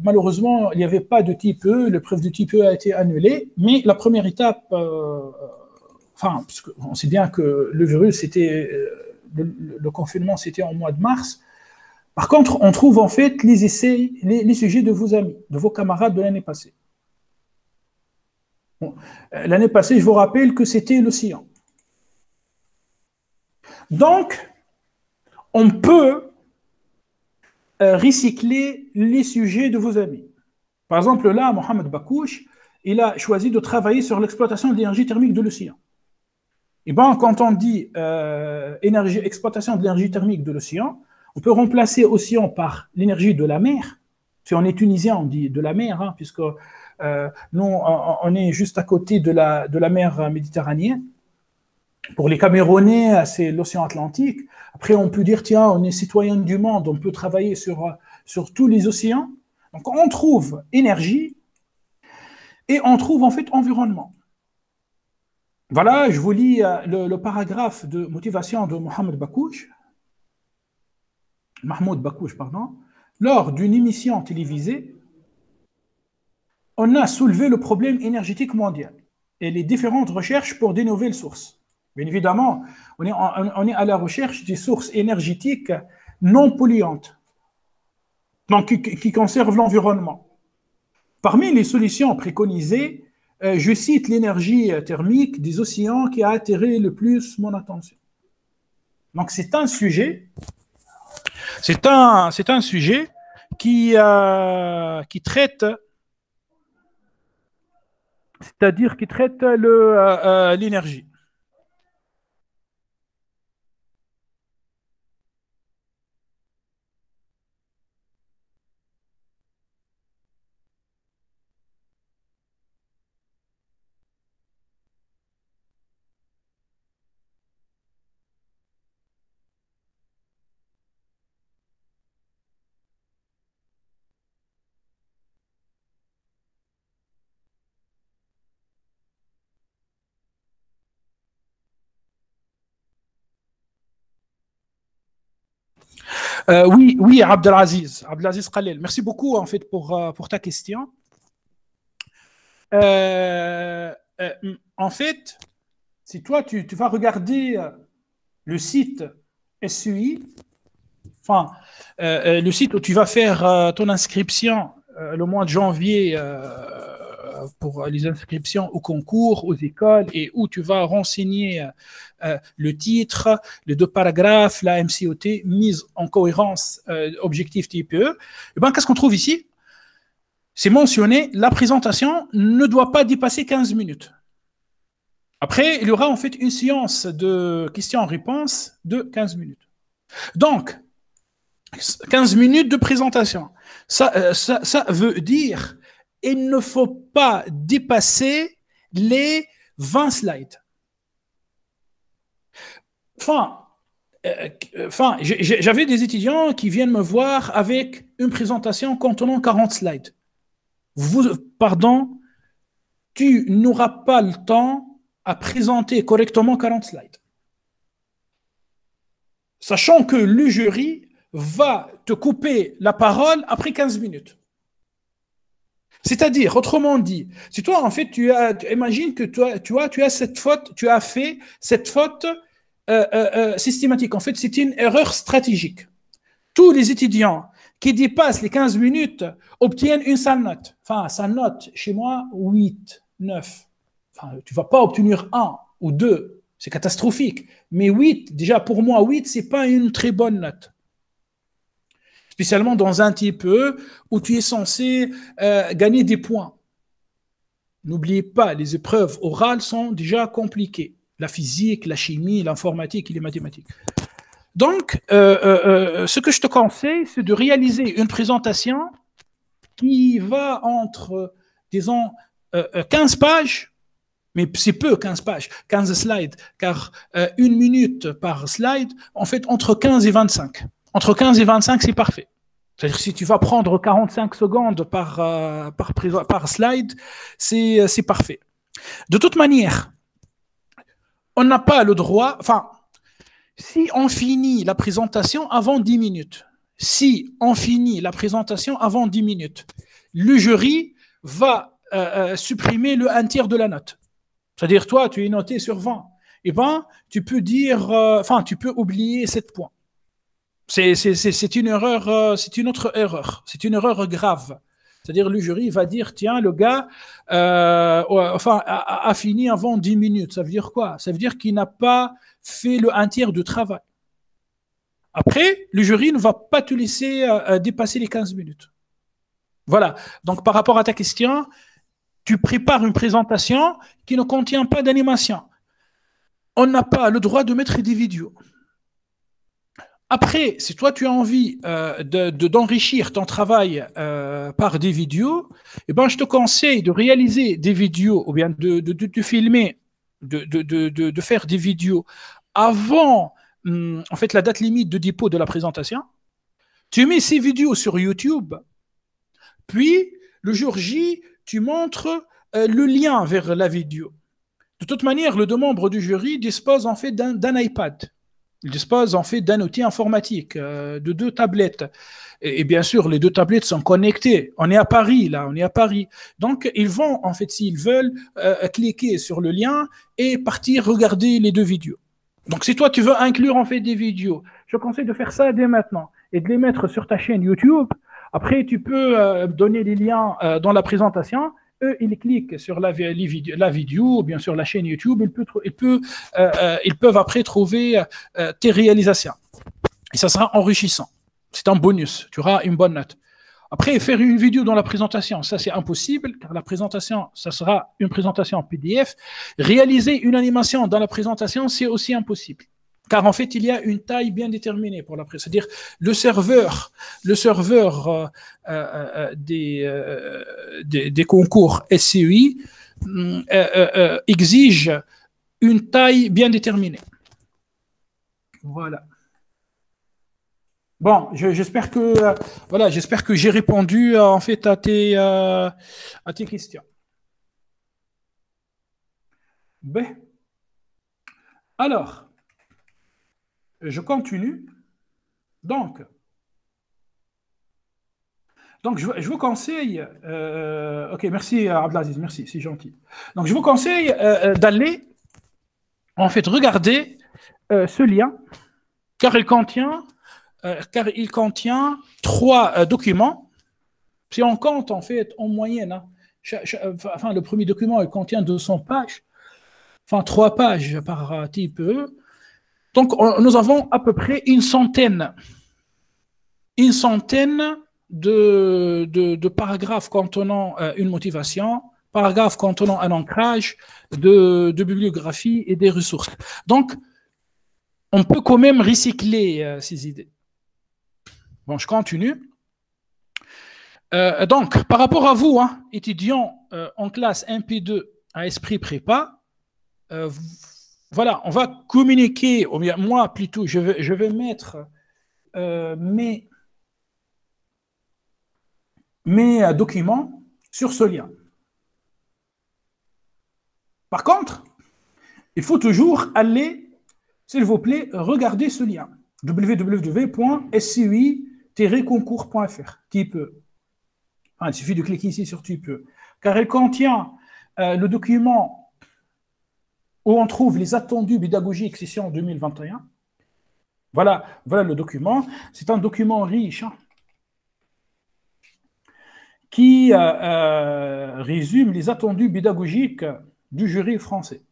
malheureusement, il n'y avait pas de type E, l'épreuve de type E a été annulée, mais la première étape, puisqu'on sait bien que le virus, le confinement, c'était en mois de mars. Par contre, on trouve en fait les essais, les sujets de vos amis, de vos camarades de l'année passée. Bon, l'année passée, je vous rappelle que c'était l'océan. Donc, on peut recycler les sujets de vos amis. Par exemple, là, Mohamed Bakouche, il a choisi de travailler sur l'exploitation de l'énergie thermique de l'océan. Et ben, quand on dit exploitation de l'énergie thermique de l'océan, on peut remplacer océan par l'énergie de la mer. Si on est tunisien, on dit de la mer, hein, puisque nous, on est juste à côté de la mer Méditerranéenne. Pour les Camerounais, c'est l'océan Atlantique. Après, on peut dire, tiens, on est citoyen du monde, on peut travailler sur tous les océans. Donc, on trouve énergie et on trouve en fait environnement. Voilà, je vous lis le paragraphe de motivation de Mahmoud Bakouche, pardon. Lors d'une émission télévisée, on a soulevé le problème énergétique mondial et les différentes recherches pour des nouvelles sources. Bien évidemment, on est à la recherche des sources énergétiques non polluantes, donc qui conservent l'environnement. Parmi les solutions préconisées, je cite l'énergie thermique des océans qui a attiré le plus mon attention. Donc c'est un sujet, qui traite, c'est-à-dire qui traite l'énergie. Oui, Abdelaziz Khalil. Merci beaucoup en fait pour ta question. En fait, si toi tu vas regarder le site SUI, enfin le site où tu vas faire ton inscription le mois de janvier pour les inscriptions au concours, aux écoles, et où tu vas renseigner le titre, les deux paragraphes, la MCOT, mise en cohérence objectif TPE, et ben, qu'est-ce qu'on trouve ici? C'est mentionné, la présentation ne doit pas dépasser 15 minutes. Après, il y aura en fait une séance de questions-réponses de 15 minutes. Donc, 15 minutes de présentation. Ça veut dire il ne faut pas dépasser les 20 slides. J'avais des étudiants qui viennent me voir avec une présentation contenant 40 slides. Tu n'auras pas le temps à présenter correctement 40 slides. Sachant que le jury va te couper la parole après 15 minutes. C'est-à-dire, autrement dit, si toi, en fait, imagine que tu as cette faute, tu as fait cette faute systématique. En fait, c'est une erreur stratégique. Tous les étudiants qui dépassent les 15 minutes obtiennent une sale note. Enfin, sale note, chez moi, 8, 9. Enfin, tu ne vas pas obtenir 1 ou 2. C'est catastrophique. Mais 8, déjà pour moi, 8, ce n'est pas une très bonne note. Spécialement dans un TPE où tu es censé gagner des points. N'oubliez pas, les épreuves orales sont déjà compliquées. La physique, la chimie, l'informatique et les mathématiques. Donc, ce que je te conseille, c'est de réaliser une présentation qui va entre, disons, 15 pages, mais c'est peu 15 pages, 15 slides, car 1 minute par slide, en fait, entre 15 et 25. Entre 15 et 25, c'est parfait. C'est-à-dire que si tu vas prendre 45 secondes par slide, c'est parfait. De toute manière, on n'a pas le droit... Enfin, si on finit la présentation avant 10 minutes, le jury va supprimer le 1/3 de la note. C'est-à-dire, toi, tu es noté sur 20. Eh bien, tu peux tu peux oublier 7 points. C'est une erreur, c'est une autre erreur. C'est une erreur grave. C'est-à-dire, le jury va dire, tiens, le gars a fini avant 10 minutes. Ça veut dire quoi? Ça veut dire qu'il n'a pas fait le 1/3 de travail. Après, le jury ne va pas te laisser dépasser les 15 minutes. Voilà. Donc, par rapport à ta question, tu prépares une présentation qui ne contient pas d'animation. on n'a pas le droit de mettre des vidéos. Après, si toi tu as envie d'enrichir ton travail par des vidéos, eh ben, je te conseille de réaliser des vidéos ou bien de filmer, de faire des vidéos avant en fait, la date limite de dépôt de la présentation. Tu mets ces vidéos sur YouTube, puis le jour J, tu montres le lien vers la vidéo. De toute manière, les deux membres du jury disposent en fait d'un iPad. Ils disposent en fait d'un outil informatique, de deux tablettes. Et bien sûr, les deux tablettes sont connectées. On est à Paris, là, on est à Paris. Donc, ils vont, en fait, s'ils veulent, cliquer sur le lien et partir regarder les deux vidéos. Donc, si toi, tu veux inclure, en fait, des vidéos, je conseille de faire ça dès maintenant et de les mettre sur ta chaîne YouTube. Après, tu peux donner les liens dans la présentation. Eux, ils cliquent sur la vidéo, bien sûr la chaîne YouTube, ils peuvent après trouver tes réalisations. Et ça sera enrichissant. C'est un bonus, tu auras une bonne note. Après, faire une vidéo dans la présentation, ça c'est impossible, car la présentation, ça sera une présentation en PDF. Réaliser une animation dans la présentation, c'est aussi impossible. Car en fait, il y a une taille bien déterminée pour la présentation. C'est-à-dire le serveur des concours SCI exige une taille bien déterminée. Voilà. Bon, j'espère que j'ai répondu en fait à tes questions. Ben, alors, je continue. Donc je vous conseille, ok, merci Abdelaziz, merci, c'est gentil. Donc, je vous conseille d'aller, en fait, regarder ce lien, car il contient 3 documents. Si on compte, en fait, en moyenne, hein, enfin, le premier document, il contient 200 pages, enfin, 3 pages par type E. Donc, nous avons à peu près une centaine de paragraphes contenant une motivation, paragraphes contenant un ancrage, de bibliographie et des ressources. Donc, on peut quand même recycler ces idées. Bon, je continue. Donc, par rapport à vous, hein, étudiants en classe MP2 à esprit prépa, voilà, on va communiquer, ou bien moi plutôt, je vais mettre mes documents sur ce lien. Par contre, il faut toujours aller, s'il vous plaît, regarder ce lien www.sci-concours.fr, type E. Enfin, il suffit de cliquer ici sur type E, car il contient le document où on trouve les attendus pédagogiques session 2021. Voilà le document. C'est un document riche, hein, qui résume les attendus pédagogiques du jury français.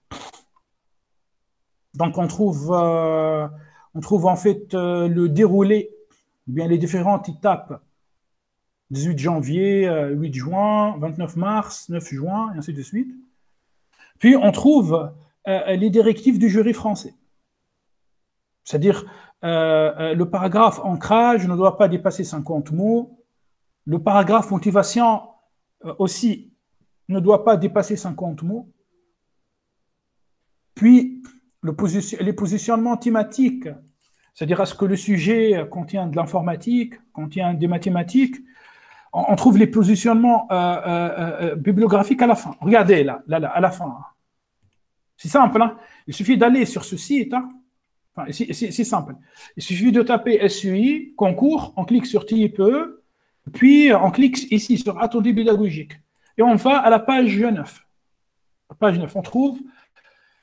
Donc, on trouve en fait le déroulé, bien les différentes étapes, 18 janvier, 8 juin, 29 mars, 9 juin, et ainsi de suite. Puis, on trouve les directives du jury français. C'est-à-dire, le paragraphe ancrage ne doit pas dépasser 50 mots. Le paragraphe motivation aussi ne doit pas dépasser 50 mots. Puis, les positionnements thématiques, c'est-à-dire est-ce que le sujet contient de l'informatique, contient des mathématiques, on trouve les positionnements bibliographiques à la fin. Regardez là, à la fin. C'est simple, hein? Il suffit d'aller sur ce site, hein? Enfin, c'est simple. Il suffit de taper SUI, concours, on clique sur type E, puis on clique ici sur attendu pédagogique. Et on va à la page 9. Page 9, on trouve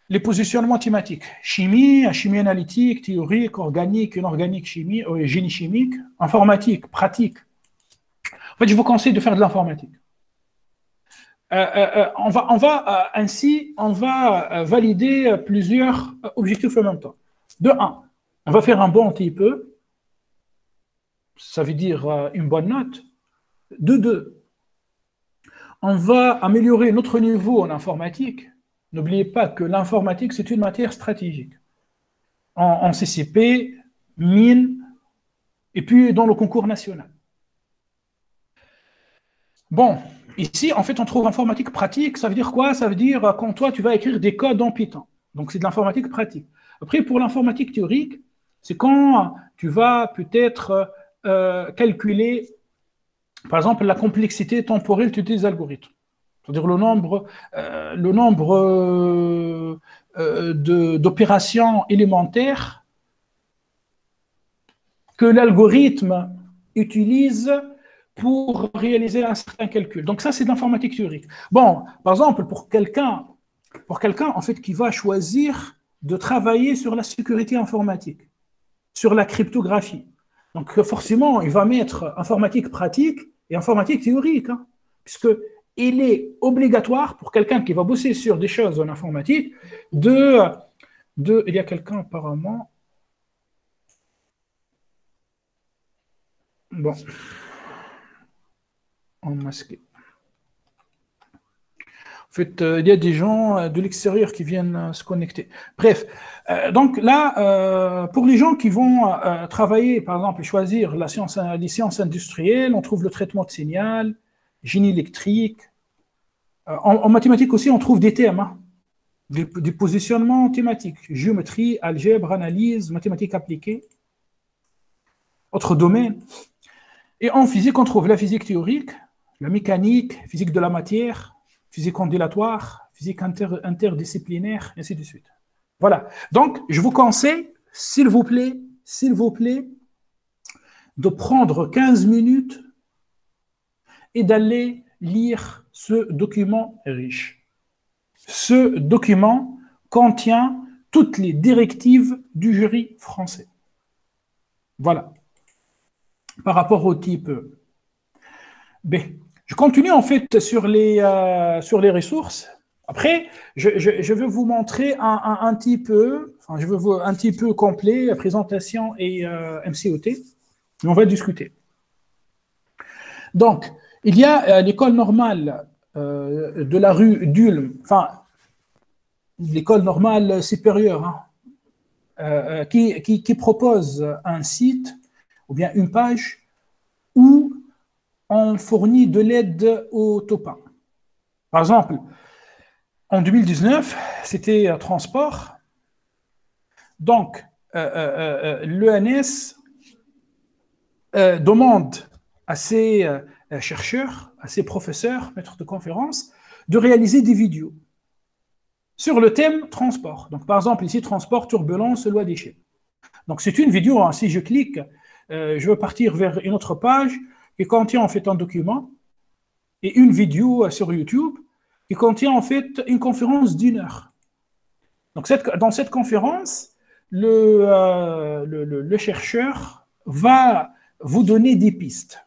les positionnements thématiques. Chimie analytique, théorique, organique, inorganique, chimie, génie chimique, informatique, pratique. En fait, je vous conseille de faire de l'informatique. On va valider plusieurs objectifs en même temps. De 1, on va faire un bon type E, ça veut dire une bonne note. De 2, on va améliorer notre niveau en informatique. N'oubliez pas que l'informatique, c'est une matière stratégique. En CCP, mine, et puis dans le concours national. Bon, ici, en fait, on trouve informatique pratique. Ça veut dire quoi? Ça veut dire quand toi, tu vas écrire des codes en Python. Donc, c'est de l'informatique pratique. Après, pour l'informatique théorique, c'est quand tu vas peut-être calculer, par exemple, la complexité temporelle de tes algorithmes. C'est-à-dire le nombre d'opérations élémentaires que l'algorithme utilise pour réaliser un certain calcul. Donc ça, c'est de l'informatique théorique. Bon, par exemple, pour quelqu'un en fait qui va choisir de travailler sur la sécurité informatique, sur la cryptographie. Donc forcément, il va mettre informatique pratique et informatique théorique, hein, puisque il est obligatoire pour quelqu'un qui va bosser sur des choses en informatique il y a quelqu'un apparemment. Bon, en masqué. En fait, il y a des gens de l'extérieur qui viennent se connecter. Bref, donc là, pour les gens qui vont travailler, par exemple, choisir les sciences industrielles, on trouve le traitement de signal, génie électrique. En mathématiques aussi, on trouve des thèmes, hein, des positionnements thématiques, géométrie, algèbre, analyse, mathématiques appliquées, autres domaines. Et en physique, on trouve la physique théorique, la mécanique, physique de la matière, physique ondulatoire, physique interdisciplinaire, et ainsi de suite. Voilà. Donc, je vous conseille, s'il vous plaît, de prendre 15 minutes et d'aller lire ce document riche. Ce document contient toutes les directives du jury français. Voilà. Par rapport au type B. Je continue en fait sur les ressources. Après, je vais vous montrer un petit peu, enfin, je veux vous, un petit peu complet, la présentation et MCOT. Et on va discuter. Donc, il y a l'école normale de la rue d'Ulm, enfin, l'école normale supérieure, hein, qui propose un site ou bien une page où on fournit de l'aide aux topins. Par exemple, en 2019, c'était transport. Donc, l'ENS demande à ses chercheurs, à ses professeurs, maîtres de conférences, de réaliser des vidéos sur le thème transport. Donc, par exemple, ici, transport, turbulence, loi d'échelle. Donc, c'est une vidéo, hein, si je clique, je veux partir vers une autre page qui contient en fait un document et une vidéo sur YouTube qui contient en fait une conférence d'1 heure. Donc, dans cette conférence, le chercheur va vous donner des pistes.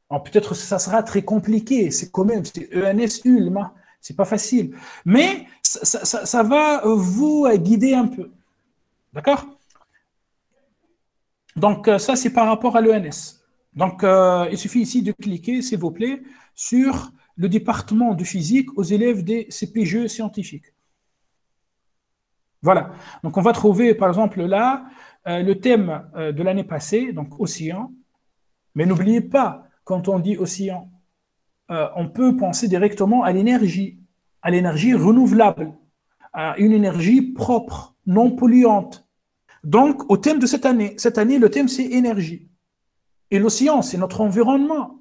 Peut-être que ça sera très compliqué, c'est quand même, c'est ENS Ulm, hein, c'est pas facile, mais ça va vous guider un peu. D'accord? Donc, ça, c'est par rapport à l'ENS. Donc, il suffit ici de cliquer, s'il vous plaît, sur le département de physique aux élèves des CPGE scientifiques. Voilà. Donc, on va trouver, par exemple, là, le thème de l'année passée, donc océan. Mais n'oubliez pas, quand on dit océan, on peut penser directement à l'énergie renouvelable, à une énergie propre, non polluante. Donc, au thème de cette année. Cette année, le thème, c'est énergie. Et l'océan, c'est notre environnement.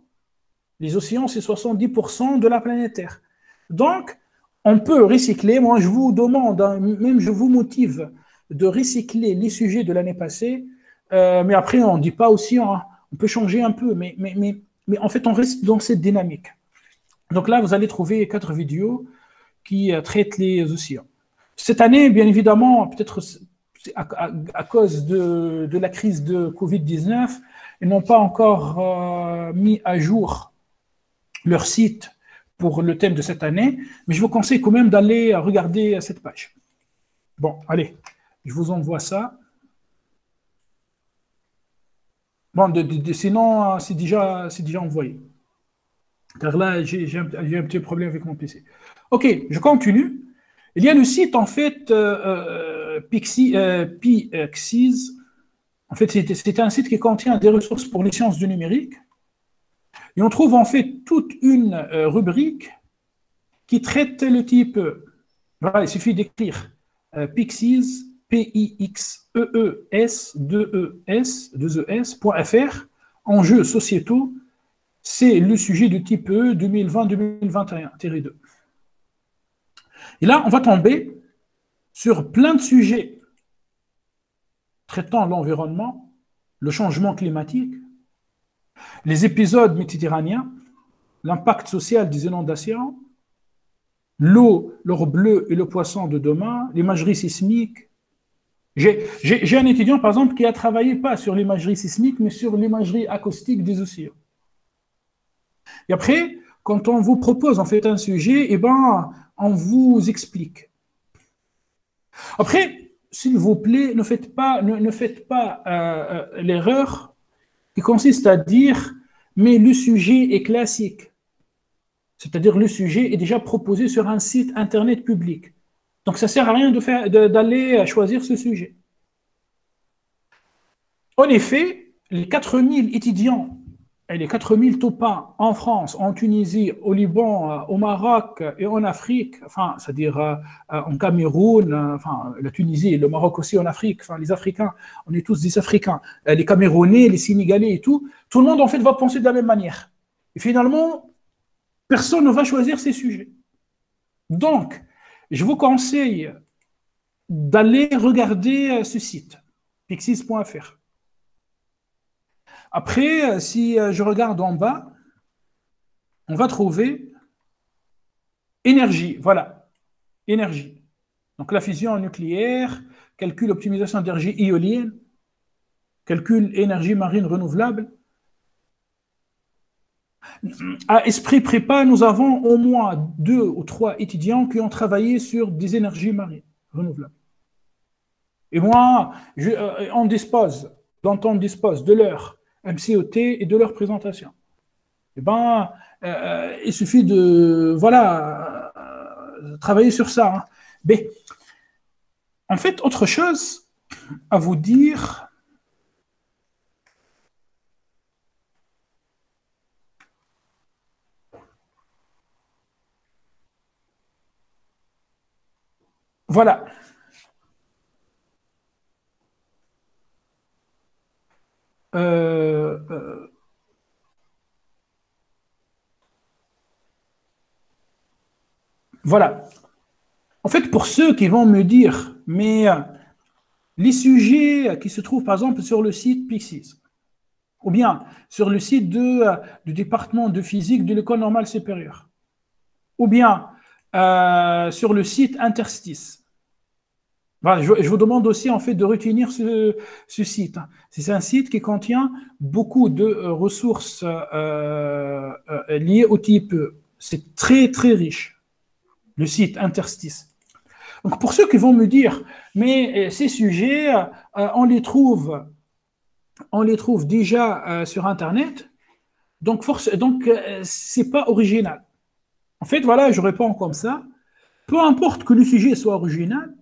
Les océans, c'est 70% de la planète Terre. Donc, on peut recycler. Moi, je vous demande, hein, même je vous motive de recycler les sujets de l'année passée. Mais après, on ne dit pas océan. Hein. On peut changer un peu. Mais en fait, on reste dans cette dynamique. Donc là, vous allez trouver 4 vidéos qui traitent les océans. Cette année, bien évidemment, peut-être à cause de la crise de Covid-19, ils n'ont pas encore mis à jour leur site pour le thème de cette année, mais je vous conseille quand même d'aller regarder cette page. Bon, allez, je vous envoie ça. Bon, sinon, c'est déjà envoyé. Car là, j'ai un petit problème avec mon PC. OK, je continue. Il y a le site, en fait, Pixies. En fait, c'est un site qui contient des ressources pour les sciences du numérique. Et on trouve, en fait, toute une rubrique qui traite le type. Voilà, il suffit d'écrire Pixies, Pixees, 2es.fr, enjeux sociétaux. C'est le sujet du type E 2020-2021-2. Et là, on va tomber sur plein de sujets traitant l'environnement, le changement climatique, les épisodes méditerranéens, l'impact social des inondations, l'eau, l'or bleu et le poisson de demain, l'imagerie sismique. J'ai un étudiant, par exemple, qui a travaillé pas sur l'imagerie sismique, mais sur l'imagerie acoustique des océans. Et après, quand on vous propose en fait un sujet, eh ben, on vous explique. Après, s'il vous plaît, ne faites pas l'erreur qui consiste à dire mais le sujet est classique. C'est-à-dire le sujet est déjà proposé sur un site internet public. Donc ça ne sert à rien d'aller choisir ce sujet. En effet, les 4000 étudiants et les 4000 taupins en France, en Tunisie, au Liban, au Maroc et en Afrique, enfin, c'est-à-dire en Cameroun, enfin, la Tunisie et le Maroc aussi en Afrique, enfin, les Africains, on est tous des Africains, les Camerounais, les Sénégalais et tout le monde en fait va penser de la même manière. Et finalement, personne ne va choisir ces sujets. Donc, je vous conseille d'aller regarder ce site, pixies.fr. Après, si je regarde en bas, on va trouver énergie. Voilà, énergie. Donc la fusion nucléaire, calcul optimisation d'énergie éolienne, calcul énergie marine renouvelable. À Esprit Prépa, nous avons au moins 2 ou 3 étudiants qui ont travaillé sur des énergies marines renouvelables. Et moi, on dispose de leur MCOT et de leur présentation. Eh ben, il suffit de travailler sur ça. Hein. Mais en fait, autre chose à vous dire. Voilà. Voilà. En fait, pour ceux qui vont me dire, mais les sujets qui se trouvent par exemple sur le site Pixies, ou bien sur le site du département de physique de l'école normale supérieure, ou bien sur le site Interstice. Voilà, je vous demande aussi en fait de retenir ce site. C'est un site qui contient beaucoup de ressources liées au type E. C'est très très riche, le site Interstice. Donc pour ceux qui vont me dire, mais ces sujets, on les trouve déjà sur Internet, donc c'est pas original. En fait, voilà, je réponds comme ça. Peu importe que le sujet soit original,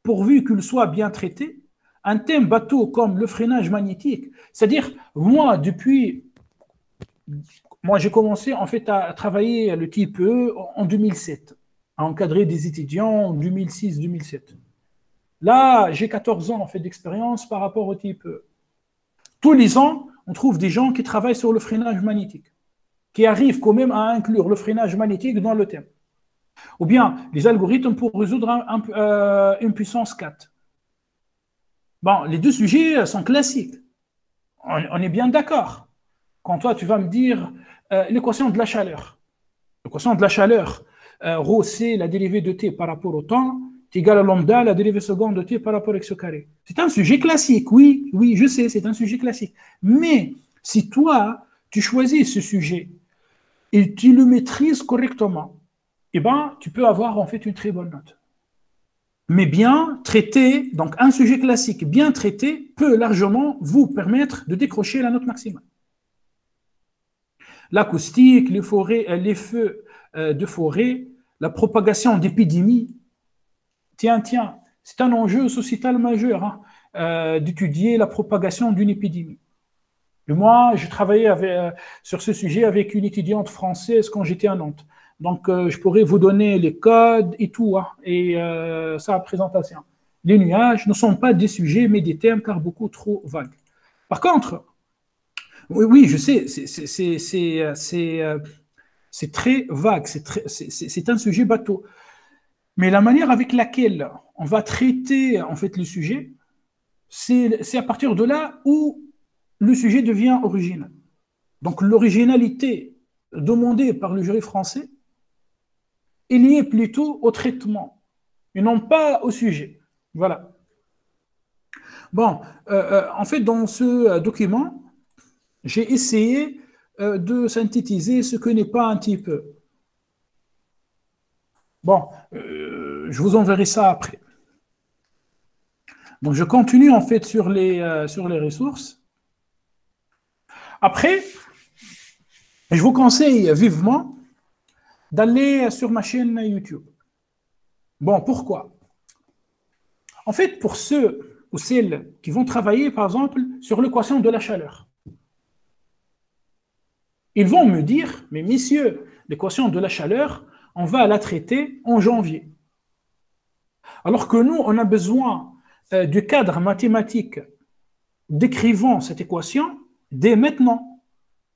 pourvu qu'il soit bien traité, un thème bateau comme le freinage magnétique, c'est-à-dire, moi, j'ai commencé en fait à travailler le type E en 2007, à encadrer des étudiants en 2006-2007. Là, j'ai 14 ans en fait d'expérience par rapport au type E. Tous les ans, on trouve des gens qui travaillent sur le freinage magnétique, qui arrivent quand même à inclure le freinage magnétique dans le thème. Ou bien les algorithmes pour résoudre une puissance 4. Bon, les deux sujets sont classiques. On est bien d'accord. Quand toi, tu vas me dire l'équation de la chaleur. L'équation de la chaleur, ρ, c'est la dérivée de t par rapport au temps, est égal à lambda, la dérivée seconde de t par rapport à x au carré. C'est un sujet classique, oui, je sais, c'est un sujet classique. Mais si toi, tu choisis ce sujet et tu le maîtrises correctement, eh ben, tu peux avoir en fait une très bonne note. Mais bien traité, donc un sujet classique bien traité peut largement vous permettre de décrocher la note maximale. L'acoustique, les feux de forêt, la propagation d'épidémies, Tiens, c'est un enjeu sociétal majeur hein, d'étudier la propagation d'une épidémie. Et moi, j'ai travaillé sur ce sujet avec une étudiante française quand j'étais à Nantes. Donc, je pourrais vous donner les codes et tout, hein, et sa présentation. Les nuages ne sont pas des sujets, mais des thèmes, car beaucoup trop vagues. Par contre, oui, je sais, c'est très vague, c'est un sujet bateau. Mais la manière avec laquelle on va traiter en fait le sujet, c'est à partir de là où le sujet devient original. Donc l'originalité demandée par le jury français est liée plutôt au traitement et non pas au sujet. Voilà. Bon, en fait, dans ce document, j'ai essayé de synthétiser ce que n'est pas un type. Bon, je vous enverrai ça après. Donc, je continue en fait sur les ressources. Après, je vous conseille vivement d'aller sur ma chaîne YouTube. Bon, pourquoi? En fait, pour ceux ou celles qui vont travailler, par exemple, sur l'équation de la chaleur, ils vont me dire, mais messieurs, l'équation de la chaleur, on va la traiter en janvier. Alors que nous, on a besoin du cadre mathématique décrivant cette équation dès maintenant.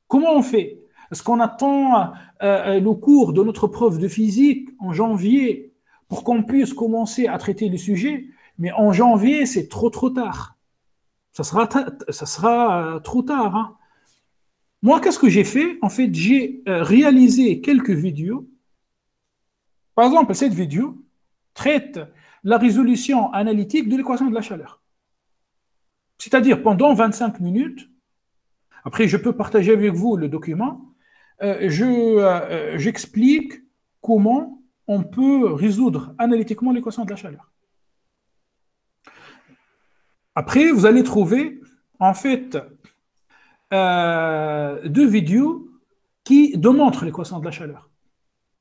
Comment on fait? Est-ce qu'on attend le cours de notre prof de physique en janvier pour qu'on puisse commencer à traiter le sujet? Mais en janvier, c'est trop tard. Ça sera trop tard. Hein. Moi, qu'est-ce que j'ai fait? En fait, j'ai réalisé quelques vidéos. Par exemple, cette vidéo traite la résolution analytique de l'équation de la chaleur. C'est-à-dire pendant 25 minutes, après je peux partager avec vous le document, j'explique comment on peut résoudre analytiquement l'équation de la chaleur. Après, vous allez trouver en fait deux vidéos qui démontrent l'équation de la chaleur.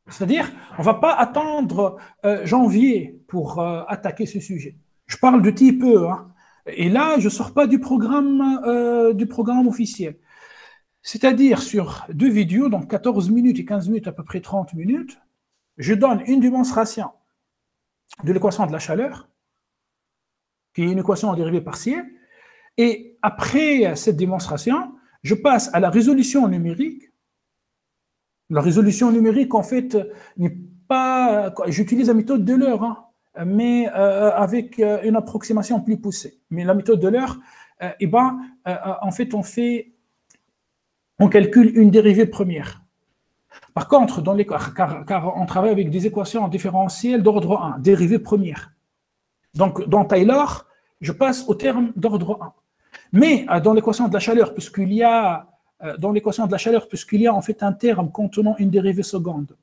C'est-à-dire, on ne va pas attendre janvier pour attaquer ce sujet. Je parle de type E, hein. Et là, je ne sors pas du programme officiel. C'est-à-dire, sur deux vidéos, donc 14 minutes et 15 minutes, à peu près 30 minutes, je donne une démonstration de l'équation de la chaleur, qui est une équation en dérivée partielle, et après cette démonstration, je passe à la résolution numérique. La résolution numérique, en fait, n'est pas... J'utilise la méthode de l'heure, hein, mais avec une approximation plus poussée. Mais la méthode de l'heure, en fait, on calcule une dérivée première. Par contre, car on travaille avec des équations différentielles d'ordre 1, dérivée première. Donc, dans Taylor, je passe au terme d'ordre 1. Mais dans l'équation de la chaleur, puisqu'il y a en fait un terme contenant une dérivée seconde,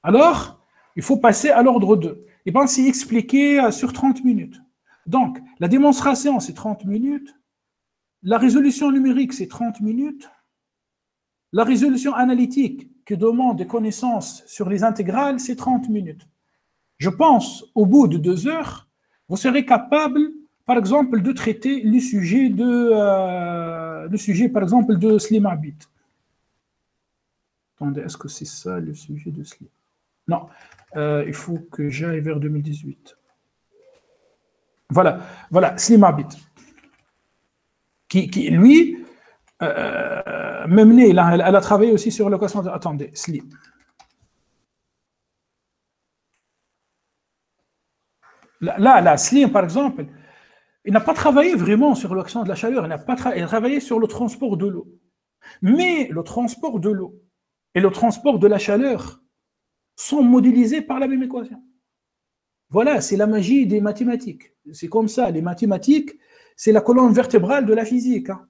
alors il faut passer à l'ordre 2. Et bien, c'est expliqué sur 30 minutes. Donc, la démonstration, c'est 30 minutes. La résolution numérique, c'est 30 minutes. La résolution analytique, qui demande des connaissances sur les intégrales, c'est 30 minutes. Je pense, au bout de 2 heures, vous serez capable, par exemple, de traiter le sujet, par exemple, de Slim Habit. Attendez, est-ce que c'est ça le sujet de Slim? Non, il faut que j'aille vers 2018. Voilà, Slim Habit. Qui lui, elle a travaillé aussi sur l'équation de... Attendez, Slim. Là, Slim, par exemple, il n'a pas travaillé vraiment sur l'équation de la chaleur, il a travaillé sur le transport de l'eau. Mais le transport de l'eau et le transport de la chaleur sont modélisés par la même équation. Voilà, c'est la magie des mathématiques. C'est comme ça, les mathématiques, c'est la colonne vertébrale de la physique. Hein.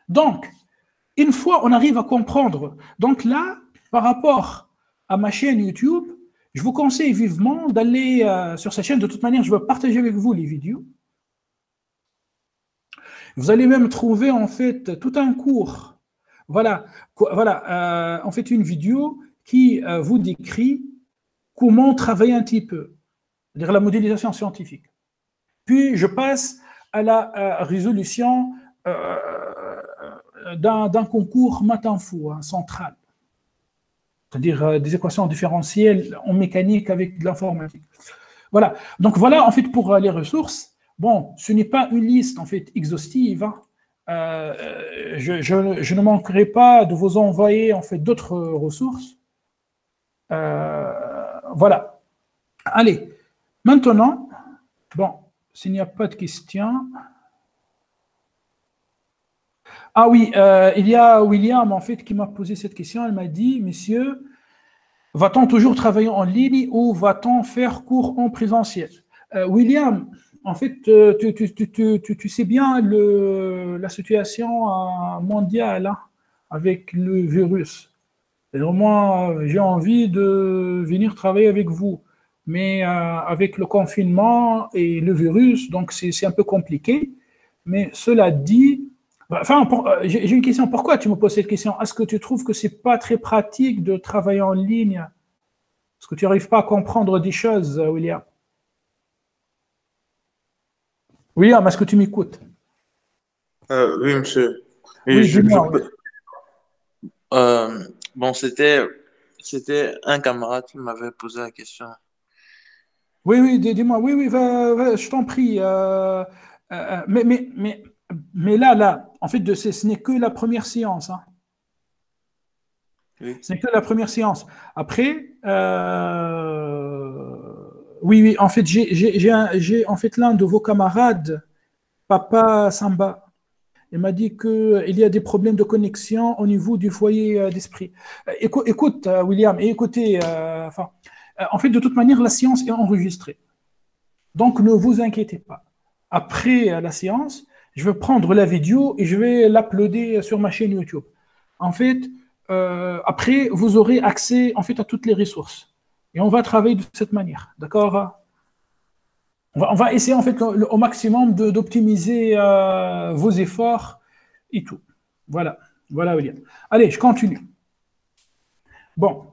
Donc, une fois on arrive à comprendre, donc là, par rapport à ma chaîne YouTube, je vous conseille vivement d'aller sur cette chaîne. De toute manière, je vais partager avec vous les vidéos. Vous allez même trouver en fait tout un cours. Voilà, en fait une vidéo qui vous décrit comment travailler un petit peu, c'est-à-dire la modélisation scientifique. Puis je passe à la résolution d'un concours math-info central, c'est-à-dire des équations différentielles en mécanique avec de l'informatique. Voilà. Donc voilà, en fait, pour les ressources, bon, ce n'est pas une liste, en fait, exhaustive. Je ne manquerai pas de vous envoyer, en fait, d'autres ressources. Voilà. Allez. Maintenant, bon, s'il n'y a pas de questions. Ah oui, il y a William, en fait, qui m'a posé cette question. Elle m'a dit, monsieur, va-t-on toujours travailler en ligne ou va-t-on faire cours en présentiel? William, en fait, tu sais bien la situation mondiale avec le virus. Alors moi, j'ai envie de venir travailler avec vous, mais avec le confinement et le virus, donc c'est un peu compliqué. Mais cela dit, enfin, j'ai une question. Pourquoi tu me poses cette question? Est-ce que tu trouves que c'est pas très pratique de travailler en ligne? Est-ce que tu n'arrives pas à comprendre des choses, William? William, est-ce que tu m'écoutes? Oui, monsieur. Et Oui, dis-moi. Oui, bon, c'était un camarade qui m'avait posé la question. oui, oui, dis-moi. Oui, oui, je t'en prie. Mais là, en fait, ce n'est que la première séance. Oui. Ce n'est que la première séance. Après, oui, oui, en fait, j'ai en fait l'un de vos camarades, Papa Samba. Il m'a dit qu'il y a des problèmes de connexion au niveau du foyer d'esprit. Écoute, William, et écoutez, en fait, de toute manière, la séance est enregistrée. Donc, ne vous inquiétez pas. Après la séance, je vais prendre la vidéo et je vais l'uploader sur ma chaîne YouTube. En fait, après, vous aurez accès en fait, à toutes les ressources. Et on va travailler de cette manière. D'accord? On va essayer en fait au maximum d'optimiser vos efforts et tout. Voilà. Voilà, William. Allez, je continue. Bon.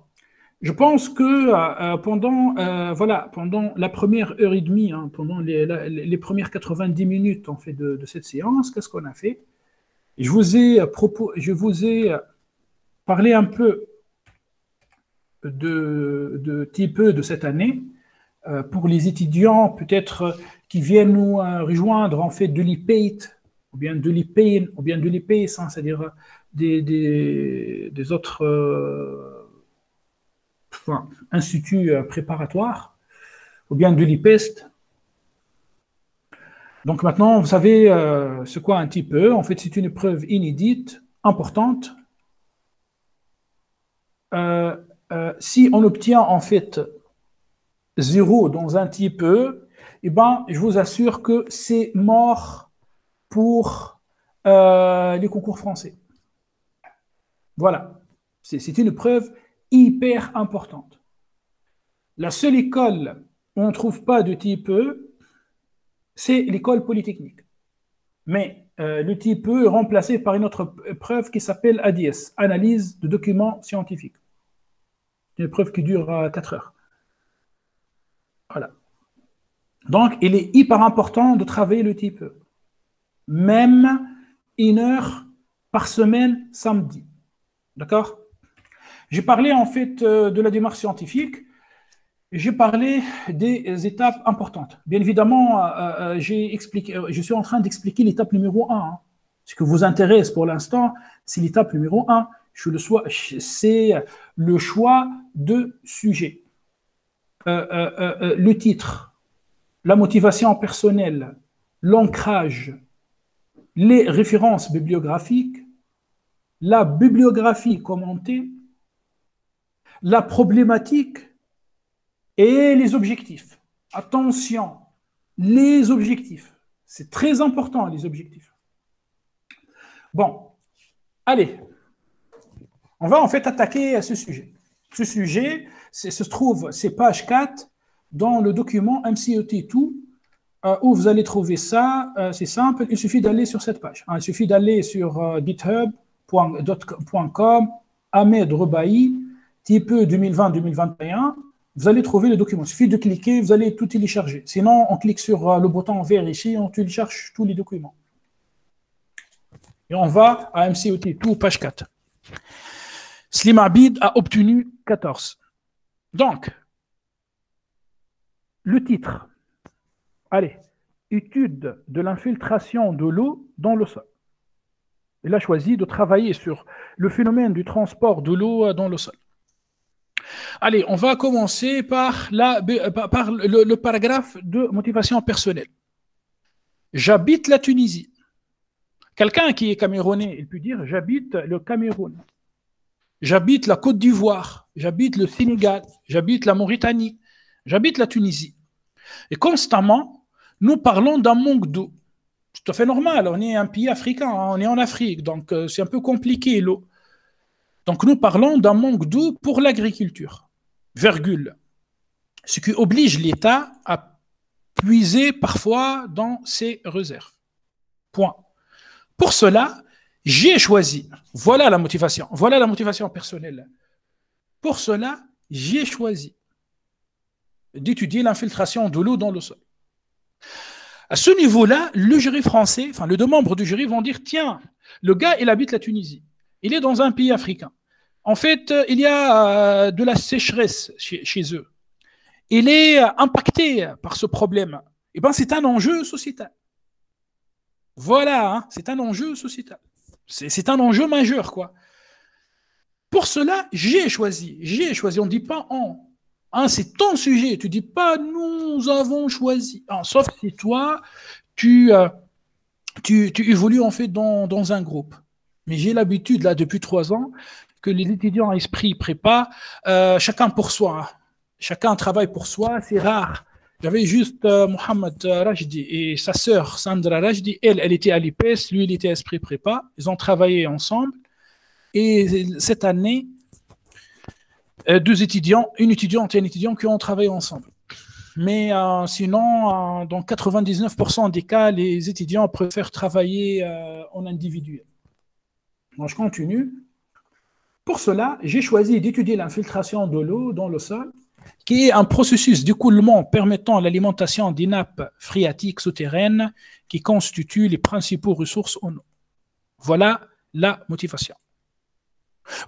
Je pense que pendant la première heure et demie, pendant les premières 90 minutes en fait, de cette séance, qu'est-ce qu'on a fait? Je vous ai parlé un peu de type E de cette année pour les étudiants peut-être qui viennent nous rejoindre en fait de l'IPEIT ou bien de l'IPEIN ou bien de l'IPEIS, c'est-à-dire des autres instituts préparatoires ou bien de l'IPEST. Donc maintenant, vous savez c'est quoi un type E. En fait, c'est une épreuve inédite, importante. Si on obtient en fait 0 dans un type E, eh ben, je vous assure que c'est mort pour les concours français. Voilà. C'est une épreuve hyper importante. La seule école où on ne trouve pas de type E, c'est l'école polytechnique. Mais le type E est remplacé par une autre épreuve qui s'appelle ADS, Analyse de documents scientifiques. Une épreuve qui dure 4 heures. Voilà. Donc, il est hyper important de travailler le type E. Même 1 heure par semaine, samedi. D'accord? J'ai parlé en fait de la démarche scientifique. J'ai parlé des étapes importantes. Bien évidemment, je suis en train d'expliquer l'étape numéro 1. Ce qui vous intéresse pour l'instant, c'est l'étape numéro 1. C'est le choix de sujet. Le titre, la motivation personnelle, l'ancrage, les références bibliographiques, la bibliographie commentée, la problématique et les objectifs. Attention, les objectifs. C'est très important, les objectifs. Bon, allez. On va en fait attaquer à ce sujet. Ce sujet se trouve, c'est page 4 dans le document MCET2 où vous allez trouver ça. C'est simple, il suffit d'aller sur cette page. Il suffit d'aller sur github.com, Ahmed Rebahi, type 2020-2021. vous allez trouver le document. Il suffit de cliquer, vous allez tout télécharger. Sinon, on clique sur le bouton vert ici, on télécharge tous les documents. Et on va à MCOT, tout, page 4. Slim Abid a obtenu 14. Donc, le titre, allez, étude de l'infiltration de l'eau dans le sol. Il a choisi de travailler sur le phénomène du transport de l'eau dans le sol. Allez, on va commencer par le paragraphe de motivation personnelle. J'habite la Tunisie. Quelqu'un qui est camerounais, il peut dire j'habite le Cameroun. J'habite la Côte d'Ivoire. J'habite le Sénégal. J'habite la Mauritanie. J'habite la Tunisie. Et constamment, nous parlons d'un manque d'eau. C'est tout à fait normal. On est un pays africain, on est en Afrique, donc c'est un peu compliqué l'eau. Donc nous parlons d'un manque d'eau pour l'agriculture. Virgule. Ce qui oblige l'État à puiser parfois dans ses réserves. Point. Pour cela, j'ai choisi, voilà la motivation personnelle. Pour cela, j'ai choisi d'étudier l'infiltration de l'eau dans le sol. À ce niveau-là, le jury français, enfin les deux membres du jury vont dire, tiens, le gars, il habite la Tunisie, il est dans un pays africain. En fait, il y a de la sécheresse chez eux. Il est impacté par ce problème. Eh bien, c'est un enjeu sociétal. Voilà, hein, c'est un enjeu sociétal. C'est un enjeu majeur, quoi. Pour cela, j'ai choisi. On ne dit pas en. Hein, c'est ton sujet. Tu ne dis pas nous avons choisi. Hein, sauf si toi, tu évolues en fait dans un groupe. Mais j'ai l'habitude, là, depuis 3 ans, que les étudiants à esprit prépa, chacun pour soi. Chacun travaille pour soi, c'est rare. J'avais juste Mohamed Rajdi et sa sœur Sandra Rajdi. Elle était à l'IPES, lui, il était à esprit prépa. Ils ont travaillé ensemble. Et cette année, 2 étudiants, une étudiante et un étudiant qui ont travaillé ensemble. Mais sinon, dans 99% des cas, les étudiants préfèrent travailler en individuel. Donc, je continue. Pour cela, j'ai choisi d'étudier l'infiltration de l'eau dans le sol, qui est un processus d'écoulement permettant l'alimentation des nappes phréatiques souterraines qui constituent les principaux ressources en eau. Voilà la motivation.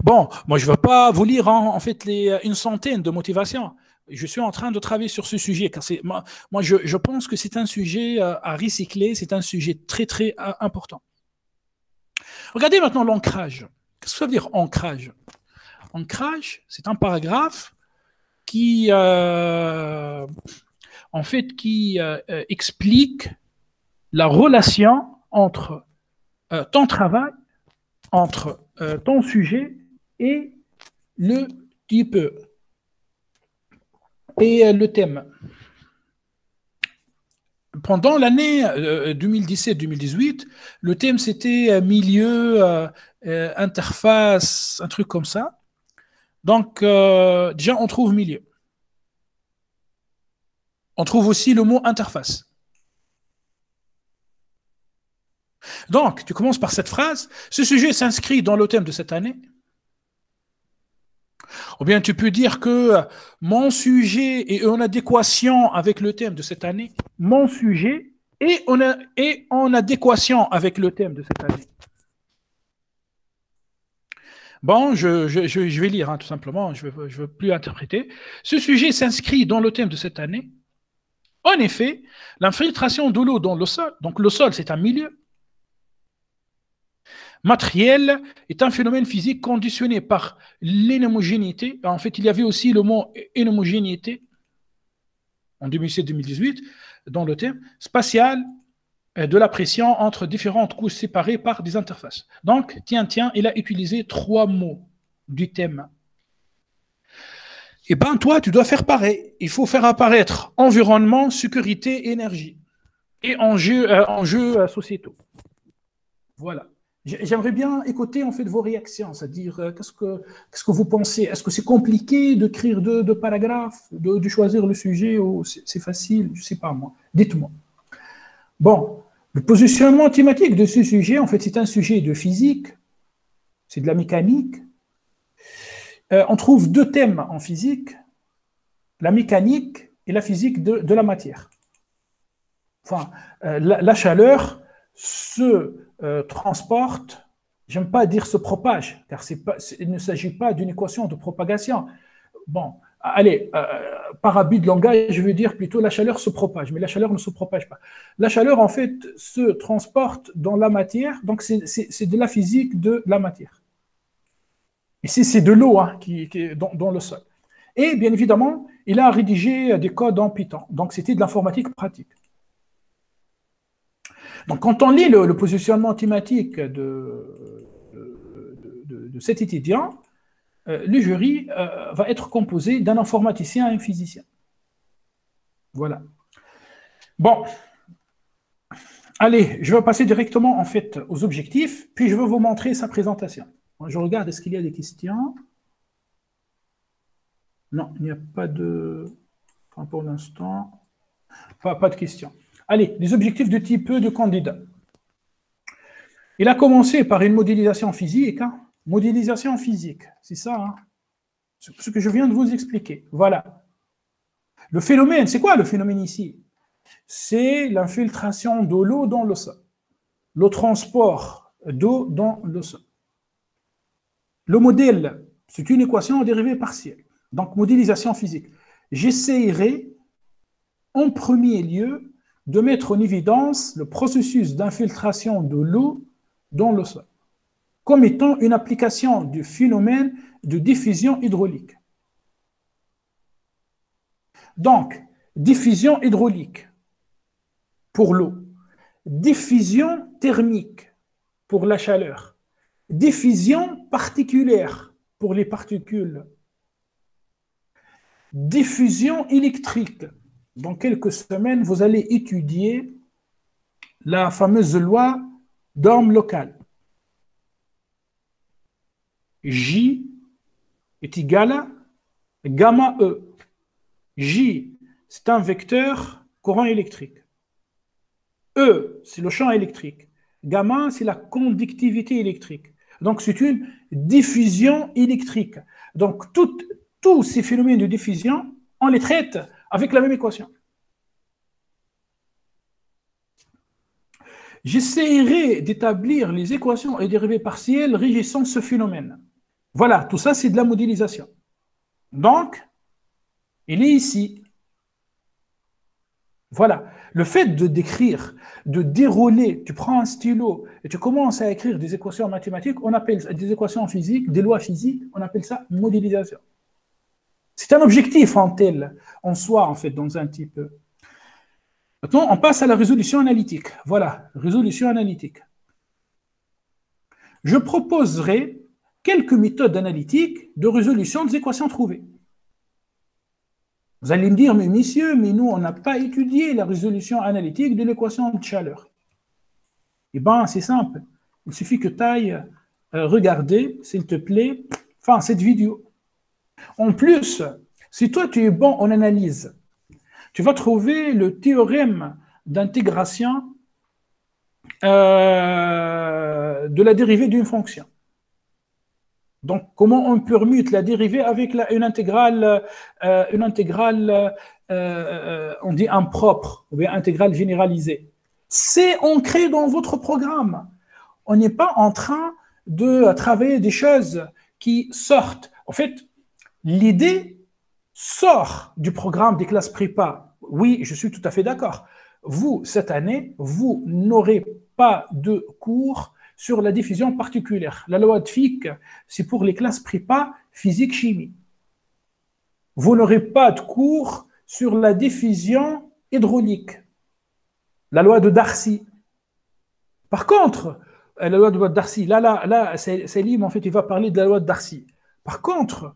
Bon, moi je ne vais pas vous lire en fait une centaine de motivations. Je suis en train de travailler sur ce sujet, car moi je pense que c'est un sujet à recycler, c'est un sujet très très important. Regardez maintenant l'ancrage. Qu'est-ce que ça veut dire ancrage? Ancrage, c'est un paragraphe qui explique la relation entre ton travail, entre ton sujet et le type et le thème. Pendant l'année 2017-2018, le thème c'était milieu, interface, un truc comme ça. Donc, déjà, on trouve milieu. On trouve aussi le mot interface. Donc, tu commences par cette phrase. Ce sujet s'inscrit dans le thème de cette année. Ou bien tu peux dire que mon sujet est en adéquation avec le thème de cette année. Mon sujet est en adéquation avec le thème de cette année. Bon, je vais lire, hein, tout simplement, je ne veux plus interpréter. Ce sujet s'inscrit dans le thème de cette année. En effet, l'infiltration de l'eau dans le sol, donc le sol, c'est un milieu matériel, est un phénomène physique conditionné par l'inhomogénéité. En fait, il y avait aussi le mot inhomogénéité en 2017-2018 dans le thème spatial de la pression entre différentes couches séparées par des interfaces. Donc, tiens, il a utilisé 3 mots du thème. Eh bien, toi, tu dois faire pareil. Il faut faire apparaître environnement, sécurité, énergie et enjeux sociétaux. Voilà. J'aimerais bien écouter en fait vos réactions, c'est-à-dire qu'est-ce que vous pensez? Est-ce que c'est compliqué d'écrire 2 paragraphes, de choisir le sujet, ou c'est facile? Je ne sais pas moi. Dites-moi. Bon, le positionnement thématique de ce sujet, en fait, c'est un sujet de physique, c'est de la mécanique. On trouve 2 thèmes en physique. la mécanique et la physique de la matière. Enfin, la chaleur se transporte, j'aime pas dire se propage, car il ne s'agit pas d'une équation de propagation. Bon, allez, par abus de langage, je veux dire plutôt la chaleur se propage, mais la chaleur ne se propage pas. La chaleur, en fait, se transporte dans la matière, donc c'est de la physique de la matière. Ici, c'est de l'eau hein, qui est dans le sol. Et bien évidemment, il a rédigé des codes en Python, donc c'était de l'informatique pratique. Donc, quand on lit le positionnement thématique de cet étudiant, le jury va être composé d'un informaticien et un physicien. Voilà. Bon. Allez, je vais passer directement en fait aux objectifs, puis je vais vous montrer sa présentation. Je regarde, est-ce qu'il y a des questions? Non, il n'y a pas de... Enfin, pour l'instant, pas de questions. Allez, les objectifs de type E de candidat. Il a commencé par une modélisation physique. Hein. Modélisation physique, c'est ça. Hein. Ce que je viens de vous expliquer. Voilà. Le phénomène, c'est quoi le phénomène ici? C'est l'infiltration de l'eau dans le sol. Le transport d'eau dans le sol. Le modèle, c'est une équation en dérivée partielle. Donc, modélisation physique. J'essayerai en premier lieu de mettre en évidence le processus d'infiltration de l'eau dans le sol, comme étant une application du phénomène de diffusion hydraulique. Donc, diffusion hydraulique pour l'eau, diffusion thermique pour la chaleur, diffusion particulière pour les particules, diffusion électrique. Dans quelques semaines, vous allez étudier la fameuse loi d'Ohm local. J est égal à gamma E. J, c'est un vecteur courant électrique. E, c'est le champ électrique. Gamma, c'est la conductivité électrique. Donc, c'est une diffusion électrique. Donc, tous ces phénomènes de diffusion, on les traite avec la même équation. J'essaierai d'établir les équations et dérivées partielles régissant ce phénomène. Voilà, tout ça, c'est de la modélisation. Donc, il est ici. Voilà. Le fait de décrire, de dérouler, tu prends un stylo et tu commences à écrire des équations mathématiques, on appelle ça des équations physiques, des lois physiques, on appelle ça modélisation. C'est un objectif en soi, en fait, dans un type. Maintenant, on passe à la résolution analytique. Voilà, résolution analytique. Je proposerai quelques méthodes analytiques de résolution des équations trouvées. Vous allez me dire, mais messieurs, mais nous, on n'a pas étudié la résolution analytique de l'équation de chaleur. Eh bien, c'est simple. Il suffit que tu ailles regarder, s'il te plaît, cette vidéo. En plus, si toi, tu es bon en analyse, tu vas trouver le théorème d'intégration de la dérivée d'une fonction. Donc, comment on permute la dérivée avec une intégrale, on dit impropre, ou bien intégrale généralisée. C'est ancré dans votre programme. On n'est pas en train de travailler des choses qui sortent. En fait, l'idée sort du programme des classes prépa. Oui, je suis tout à fait d'accord. Vous, cette année, vous n'aurez pas de cours sur la diffusion particulière. La loi de Fick, c'est pour les classes prépa, physique, chimie. Vous n'aurez pas de cours sur la diffusion hydraulique. La loi de Darcy. Par contre, la loi de Darcy, là, Salim, en fait, il va parler de la loi de Darcy. Par contre,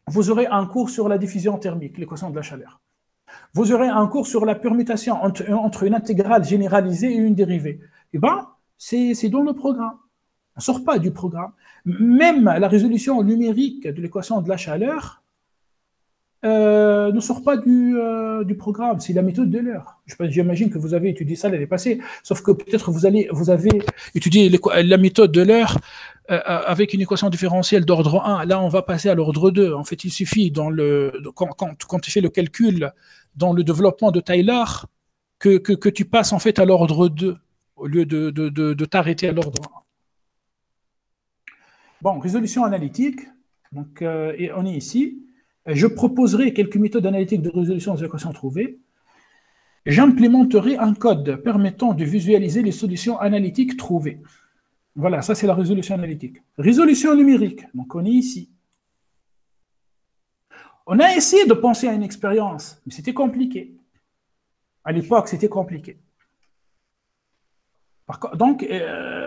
vous aurez un cours sur la diffusion thermique, l'équation de la chaleur. Vous aurez un cours sur la permutation entre une intégrale généralisée et une dérivée. Eh bien, c'est dans le programme. On ne sort pas du programme. Même la résolution numérique de l'équation de la chaleur ne sort pas du programme. C'est la méthode de l'heure. J'imagine que vous avez étudié ça l'année passée, sauf que peut-être vous avez étudié la méthode de l'heure avec une équation différentielle d'ordre 1, là, on va passer à l'ordre 2. En fait, il suffit, quand tu fais le calcul dans le développement de Taylor, que tu passes en fait à l'ordre 2 au lieu de t'arrêter à l'ordre 1. Bon, résolution analytique. Donc, et on est ici. Je proposerai quelques méthodes analytiques de résolution des équations trouvées. J'implémenterai un code permettant de visualiser les solutions analytiques trouvées. Voilà, ça c'est la résolution analytique. Résolution numérique, donc on est ici. On a essayé de penser à une expérience, mais c'était compliqué. À l'époque, c'était compliqué. Donc,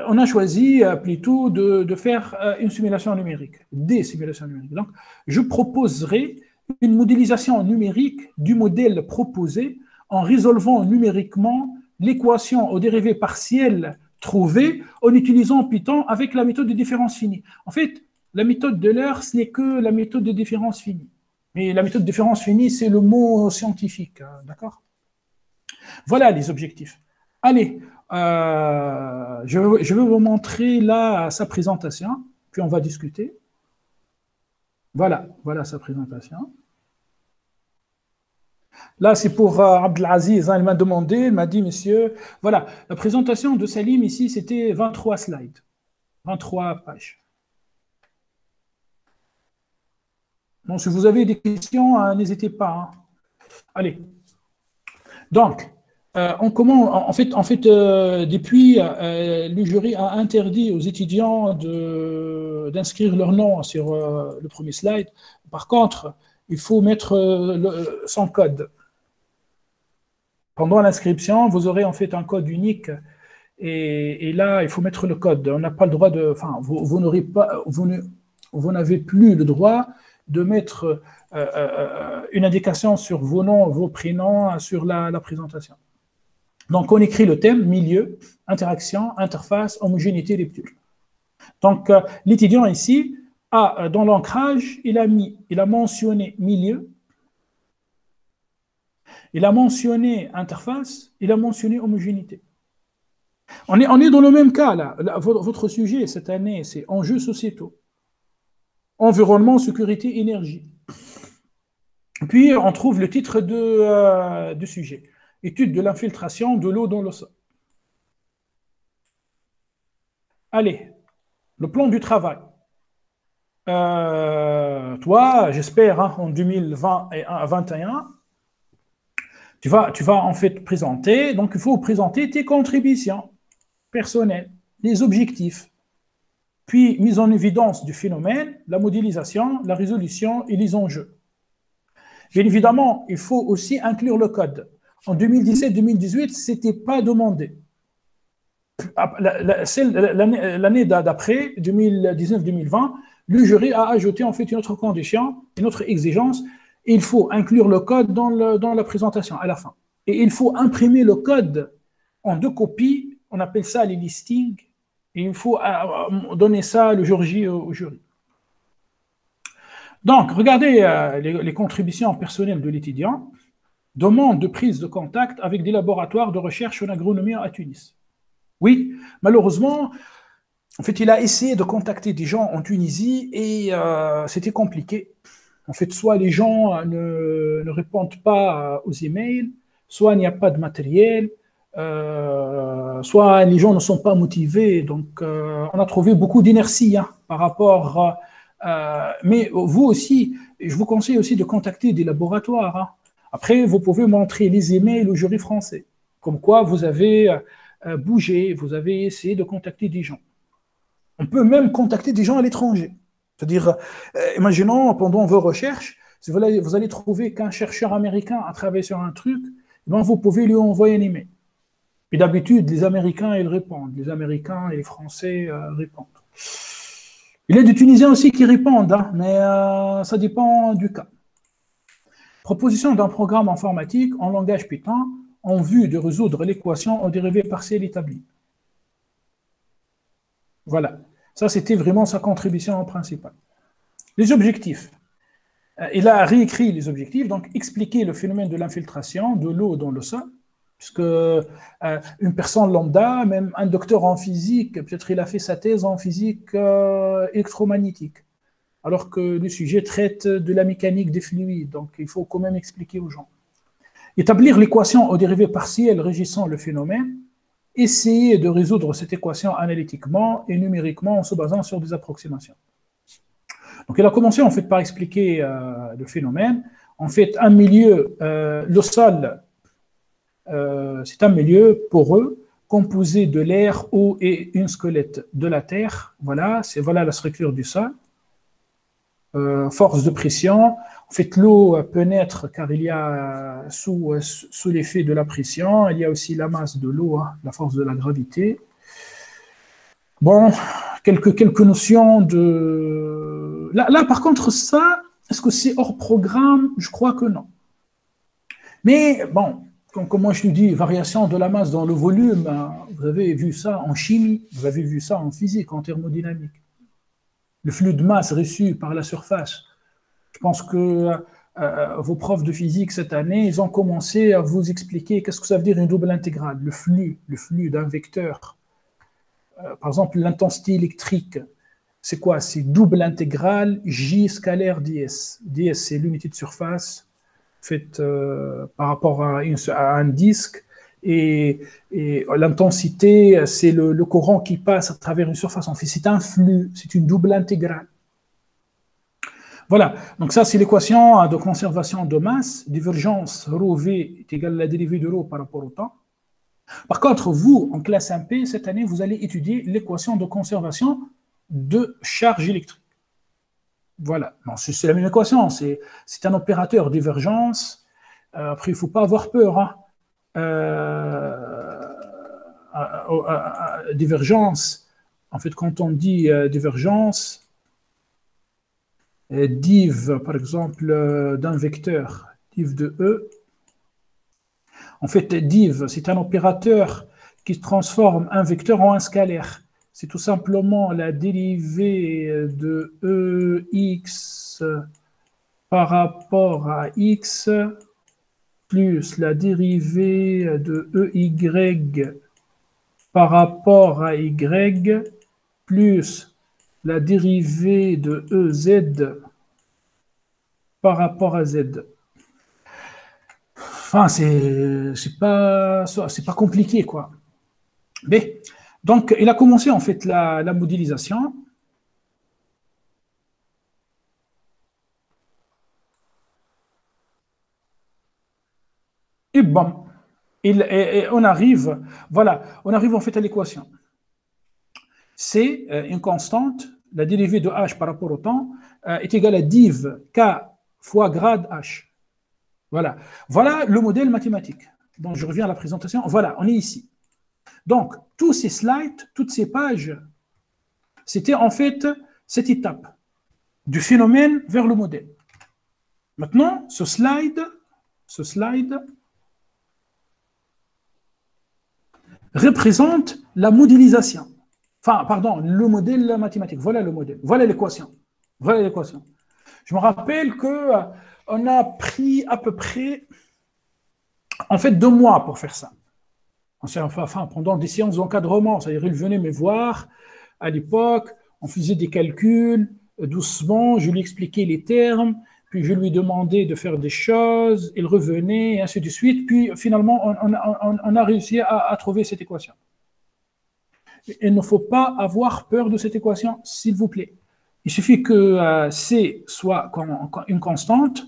on a choisi plutôt de faire une simulation numérique, des simulations numériques. Donc, je proposerai une modélisation numérique du modèle proposé en résolvant numériquement l'équation aux dérivées partielles trouvée en utilisant Python avec la méthode de différence finie. En fait, la méthode d'Euler, ce n'est que la méthode de différence finie. Mais la méthode de différence finie, c'est le mot scientifique, d'accord? Voilà les objectifs. Allez, je vais vous montrer là sa présentation, puis on va discuter. Voilà sa présentation. Là, c'est pour Abdelaziz, hein, il m'a demandé, il m'a dit, monsieur, voilà, la présentation de Salim ici, c'était 23 slides, 23 pages. Donc, si vous avez des questions, n'hésitez pas. Hein. Allez. Donc, on commence, en fait depuis, le jury a interdit aux étudiants d'inscrire leur nom sur le premier slide. Par contre, il faut mettre son code. Pendant l'inscription, vous aurez en fait un code unique et là, il faut mettre le code. On n'a pas le droit de... Enfin, vous n'avez plus le droit de mettre une indication sur vos noms, vos prénoms sur la présentation. Donc, on écrit le thème, milieu, interaction, interface, homogénéité, lecture. Donc, l'étudiant ici, dans l'ancrage, il a mentionné milieu, il a mentionné interface, il a mentionné homogénéité. On est dans le même cas, là. Votre sujet, cette année, c'est enjeux sociétaux. Environnement, sécurité, énergie. Puis, on trouve le titre de sujet. Étude de l'infiltration de l'eau dans le sol. Allez, le plan du travail. Toi, j'espère, hein, en 2021, tu vas en fait présenter, donc il faut présenter tes contributions personnelles, les objectifs, puis mise en évidence du phénomène, la modélisation, la résolution et les enjeux. Bien évidemment, il faut aussi inclure le code. En 2017-2018, ce n'était pas demandé. L'année d'après, 2019-2020, le jury a ajouté en fait une autre condition, une autre exigence. Il faut inclure le code dans la présentation à la fin. Et il faut imprimer le code en 2 copies, on appelle ça les listings, et il faut donner ça le jour J au jury. Donc, regardez les contributions personnelles de l'étudiant. Demande de prise de contact avec des laboratoires de recherche en agronomie à Tunis. Oui, malheureusement, en fait, il a essayé de contacter des gens en Tunisie et c'était compliqué. En fait, soit les gens ne répondent pas aux emails, soit il n'y a pas de matériel, soit les gens ne sont pas motivés. Donc, on a trouvé beaucoup d'inertie par rapport... mais vous aussi, je vous conseille aussi de contacter des laboratoires. Après, vous pouvez montrer les emails au jury français, comme quoi vous avez bougé, vous avez essayé de contacter des gens. On peut même contacter des gens à l'étranger. C'est-à-dire, imaginons, pendant vos recherches, si vous allez trouver qu'un chercheur américain a travaillé sur un truc, ben vous pouvez lui envoyer un email. Et d'habitude, les Américains, ils répondent. Les Américains et les Français répondent. Il y a des Tunisiens aussi qui répondent, mais ça dépend du cas. Proposition d'un programme informatique en langage Python en vue de résoudre l'équation aux dérivées partielles établies. Voilà. Ça, c'était vraiment sa contribution principale. Les objectifs. Il a réécrit les objectifs, donc expliquer le phénomène de l'infiltration de l'eau dans le sol, Puisque une personne lambda, même un docteur en physique, peut-être il a fait sa thèse en physique électromagnétique, alors que le sujet traite de la mécanique des fluides. Donc, il faut quand même expliquer aux gens. Établir l'équation aux dérivées partielles régissant le phénomène, essayer de résoudre cette équation analytiquement et numériquement en se basant sur des approximations. Donc, il a commencé en fait par expliquer le phénomène. En fait, un milieu, le sol, c'est un milieu poreux composé de l'air, eau et un squelette de la terre. Voilà la structure du sol. Force de pression. En fait, l'eau peut naître car il y a sous l'effet de la pression, il y a aussi la masse de l'eau, hein, la force de la gravité. Bon, quelques notions de... Là, par contre, ça, est-ce que c'est hors programme? Je crois que non. Mais bon, comme moi je te dis, variation de la masse dans le volume, vous avez vu ça en chimie, vous avez vu ça en physique, en thermodynamique. Le flux de masse reçu par la surface. Je pense que vos profs de physique cette année, ils ont commencé à vous expliquer qu'est-ce que ça veut dire une double intégrale, le flux d'un vecteur. Par exemple, l'intensité électrique, c'est quoi? C'est double intégrale J scalaire ds. ds, c'est l'unité de surface faite par rapport à un disque. Et l'intensité, c'est le courant qui passe à travers une surface. En fait, c'est un flux, c'est une double intégrale. Voilà, donc ça, c'est l'équation de conservation de masse. Divergence ρV est égale à la dérivée de ρ par rapport au temps. Par contre, vous, en classe 1P, cette année, vous allez étudier l'équation de conservation de charge électrique. Voilà, c'est la même équation, c'est un opérateur divergence. Après, il ne faut pas avoir peur. Hein. Divergence, en fait, quand on dit divergence, div, par exemple, d'un vecteur, div de E. En fait, div, c'est un opérateur qui transforme un vecteur en un scalaire. C'est tout simplement la dérivée de Ex par rapport à x plus la dérivée de Ey par rapport à y plus la dérivée de Ez par rapport à Z. Enfin, c'est pas compliqué, quoi. Mais, donc, il a commencé, en fait, la modélisation. Et bon, on arrive, voilà, on arrive, en fait, à l'équation. C'est une constante, la dérivée de h par rapport au temps est égale à div k fois grade h. Voilà. Voilà le modèle mathématique. Donc, je reviens à la présentation. Voilà, on est ici. Donc, tous ces slides, toutes ces pages, c'était en fait cette étape du phénomène vers le modèle. Maintenant, ce slide représente la modélisation. Enfin, pardon, le modèle mathématique. Voilà le modèle. Voilà l'équation. Voilà l'équation. Je me rappelle qu'on a pris à peu près, en fait, 2 mois pour faire ça. Enfin, pendant des séances d'encadrement. C'est-à-dire, il venait me voir à l'époque, on faisait des calculs doucement, je lui expliquais les termes, puis je lui demandais de faire des choses, il revenait, et ainsi de suite. Puis finalement, on a réussi à trouver cette équation. Il ne faut pas avoir peur de cette équation, s'il vous plaît. Il suffit que C soit une constante,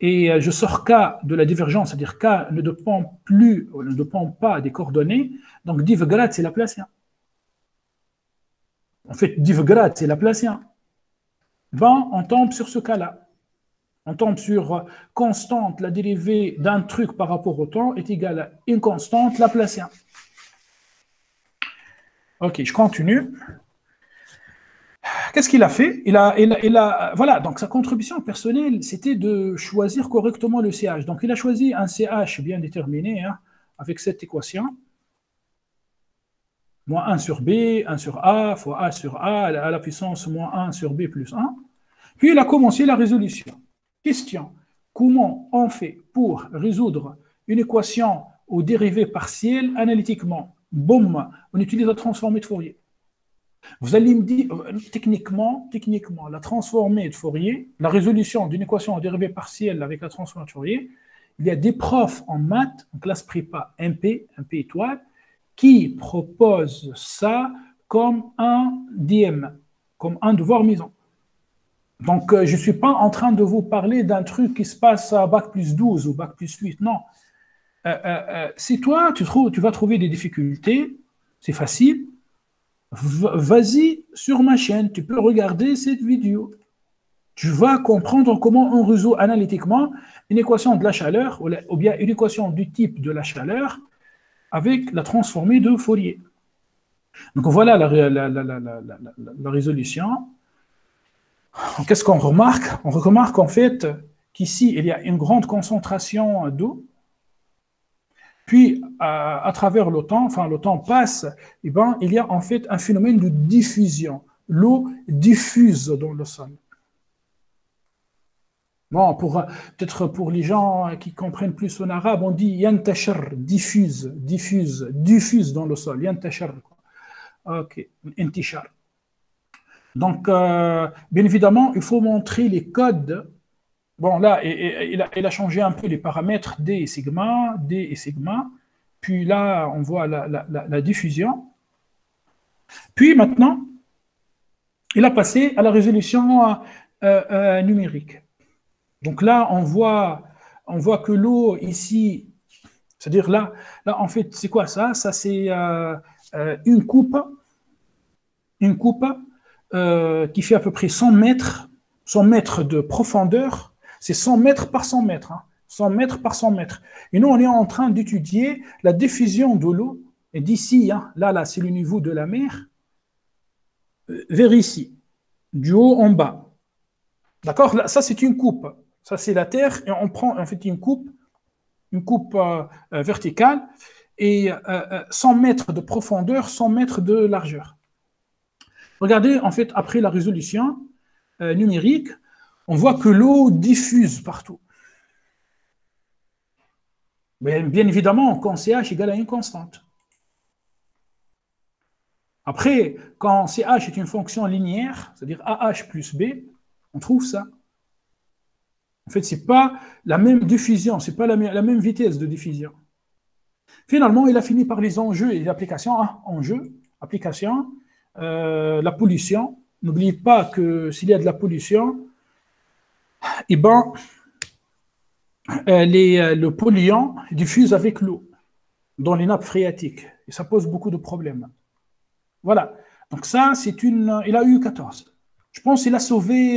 et je sors K de la divergence, c'est-à-dire K ne dépend pas des coordonnées, donc div grad, c'est Laplacien. En fait, div grad, c'est Laplacien. Ben, on tombe sur ce cas-là. On tombe sur constante, la dérivée d'un truc par rapport au temps est égale à une constante Laplacien. Ok, je continue. Qu'est-ce qu'il a fait? Voilà, donc sa contribution personnelle, c'était de choisir correctement le CH. Donc, il a choisi un CH bien déterminé, hein, avec cette équation. Moins 1 sur B, 1 sur A, fois A sur A, à la puissance moins 1 sur B plus 1. Puis, il a commencé la résolution. Question, comment on fait pour résoudre une équation aux dérivés partiels analytiquement. Boum, on utilise la transformée de Fourier. Vous allez me dire, techniquement, la transformée de Fourier, la résolution d'une équation en dérivée partielle avec la transformée de Fourier, il y a des profs en maths, en classe prépa MP étoile, qui proposent ça comme un DM, comme un devoir maison. Donc, je ne suis pas en train de vous parler d'un truc qui se passe à Bac plus 12 ou Bac plus 8, non. Si toi, tu vas trouver des difficultés, c'est facile, vas-y sur ma chaîne, tu peux regarder cette vidéo. Tu vas comprendre comment on résout analytiquement une équation de la chaleur ou bien une équation du type de la chaleur avec la transformée de Fourier. Donc voilà la résolution. Qu'est-ce qu'on remarque? On remarque en fait qu'ici, il y a une grande concentration d'eau. Puis, à travers le temps, enfin le temps passe, et ben, il y a en fait un phénomène de diffusion. L'eau diffuse dans le sol. Bon, peut-être pour les gens qui comprennent plus en arabe, on dit yantashar, diffuse dans le sol. Yantashar. Ok, intishar. Donc, bien évidemment, il faut montrer les codes. Bon, là, il a changé un peu les paramètres D et sigma. Puis là, on voit la diffusion. Puis maintenant, il a passé à la résolution numérique. Donc là, on voit que l'eau ici, c'est-à-dire là, en fait, c'est quoi ça? Ça, c'est une coupe qui fait à peu près 100 mètres de profondeur. C'est 100 mètres par 100 mètres. 100 mètres par 100 mètres. Et nous, on est en train d'étudier la diffusion de l'eau. Et d'ici, là, c'est le niveau de la mer, vers ici, du haut en bas. D'accord? Là, ça, c'est une coupe. Ça, c'est la terre. Et on prend en fait une coupe verticale et 100 mètres de profondeur, 100 mètres de largeur. Regardez, en fait, après la résolution numérique, on voit que l'eau diffuse partout. Mais bien évidemment, quand CH égale à une constante. Après, quand CH est une fonction linéaire, c'est-à-dire AH plus B, on trouve ça. En fait, ce n'est pas la même diffusion, ce n'est pas la même vitesse de diffusion. Finalement, il a fini par les enjeux et les applications. Application, la pollution. N'oubliez pas que s'il y a de la pollution, eh ben, le polluant diffuse avec l'eau dans les nappes phréatiques. Et ça pose beaucoup de problèmes. Voilà. Donc ça, il a eu 14. Je pense qu'il a sauvé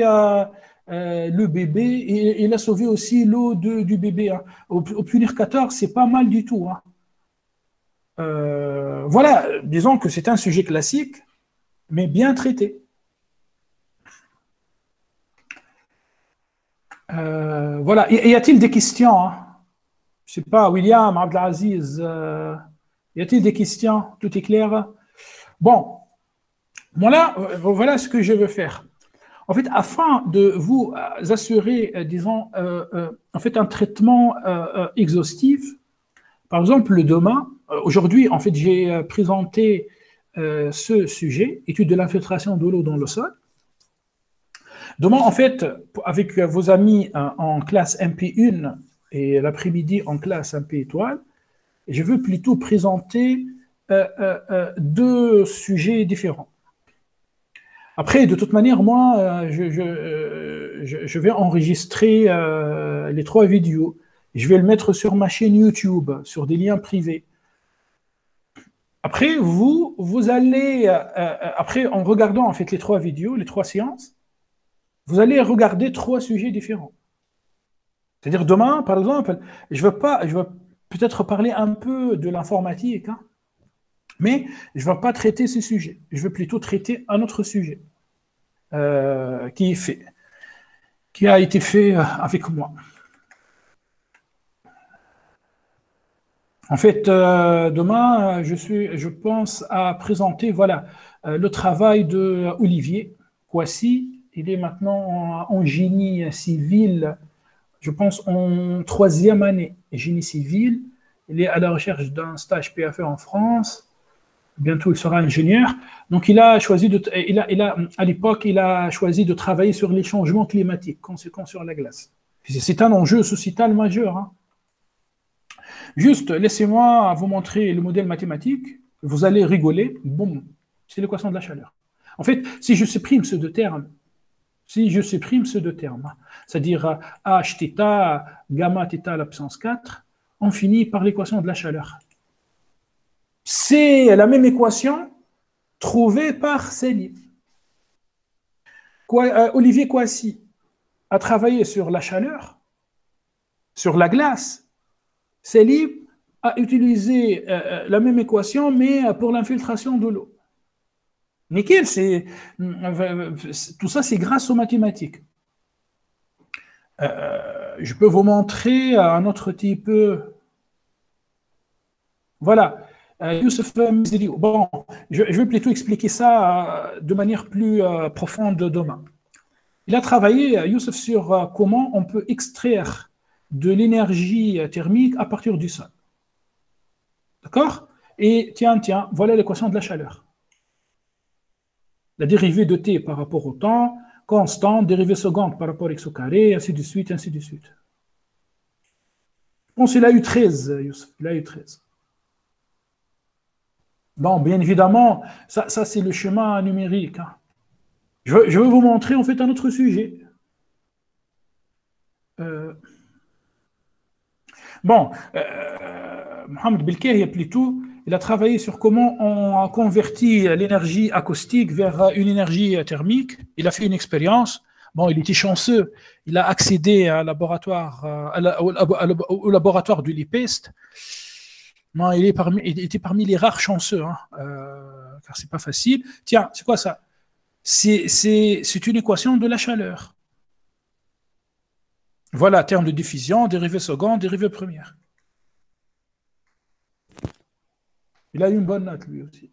le bébé et il a sauvé aussi l'eau du bébé. Hein. Obtenir 14, c'est pas mal du tout. Hein. Voilà, disons que c'est un sujet classique, mais bien traité. Voilà. Y a-t-il des questions? Hein? Je ne sais pas, William, Abdelaziz, y a-t-il des questions? Tout est clair? Bon, voilà ce que je veux faire. En fait, afin de vous assurer, disons, en fait, un traitement exhaustif, par exemple, demain, aujourd'hui, en fait, j'ai présenté ce sujet, étude de l'infiltration de l'eau dans le sol. Demain, en fait, avec vos amis en classe MP1 et l'après-midi en classe MP étoile, je veux plutôt présenter deux sujets différents. Après, de toute manière, moi, je vais enregistrer les 3 vidéos. Je vais le mettre sur ma chaîne YouTube, sur des liens privés. Après, vous allez, après, en regardant en fait les 3 vidéos, les 3 séances, vous allez regarder 3 sujets différents. C'est-à-dire demain, par exemple, je vais peut-être parler un peu de l'informatique, hein, mais je ne vais pas traiter ce sujet. Je vais plutôt traiter un autre sujet qui a été fait avec moi. En fait, demain, je pense à présenter le travail de Olivier Kouassi. Il est maintenant en génie civil, je pense en 3e année, génie civil. Il est à la recherche d'un stage PFE en France. Bientôt, il sera ingénieur. Donc, il a choisi à l'époque, il a choisi de travailler sur les changements climatiques, conséquents sur la glace. C'est un enjeu sociétal majeur. Hein. Juste, laissez-moi vous montrer le modèle mathématique. Vous allez rigoler. Boum, c'est l'équation de la chaleur. En fait, si je supprime ces deux termes, c'est-à-dire H θ, gamma θ à la puissance 4, on finit par l'équation de la chaleur. C'est la même équation trouvée par Selim. Olivier Kouassi a travaillé sur la chaleur, sur la glace. Selim a utilisé la même équation, mais pour l'infiltration de l'eau. Nickel, tout ça, c'est grâce aux mathématiques. Je peux vous montrer un autre type. Voilà. Youssef Mizri. Bon, je vais plutôt expliquer ça de manière plus profonde demain. Il a travaillé, Youssef, sur comment on peut extraire de l'énergie thermique à partir du sol. D'accord? Et tiens, voilà l'équation de la chaleur. La dérivée de T par rapport au temps, constante, dérivée seconde par rapport à x au carré, ainsi de suite, ainsi de suite. Bon, il a eu 13, Youssef, il a eu 13. Bon, bien évidemment, ça c'est le schéma numérique. Hein. Je vais vous montrer en fait un autre sujet. Mohamed Belkeh, plutôt, il a travaillé sur comment on convertit l'énergie acoustique vers une énergie thermique. Il a fait une expérience. Bon, il était chanceux. Il a accédé à au laboratoire du LIPEST. Non, il était parmi les rares chanceux, hein, car c'est pas facile. Tiens, c'est quoi ça? C'est une équation de la chaleur. Voilà, terme de diffusion, dérivée seconde, dérivée première. Il a eu une bonne note, lui aussi.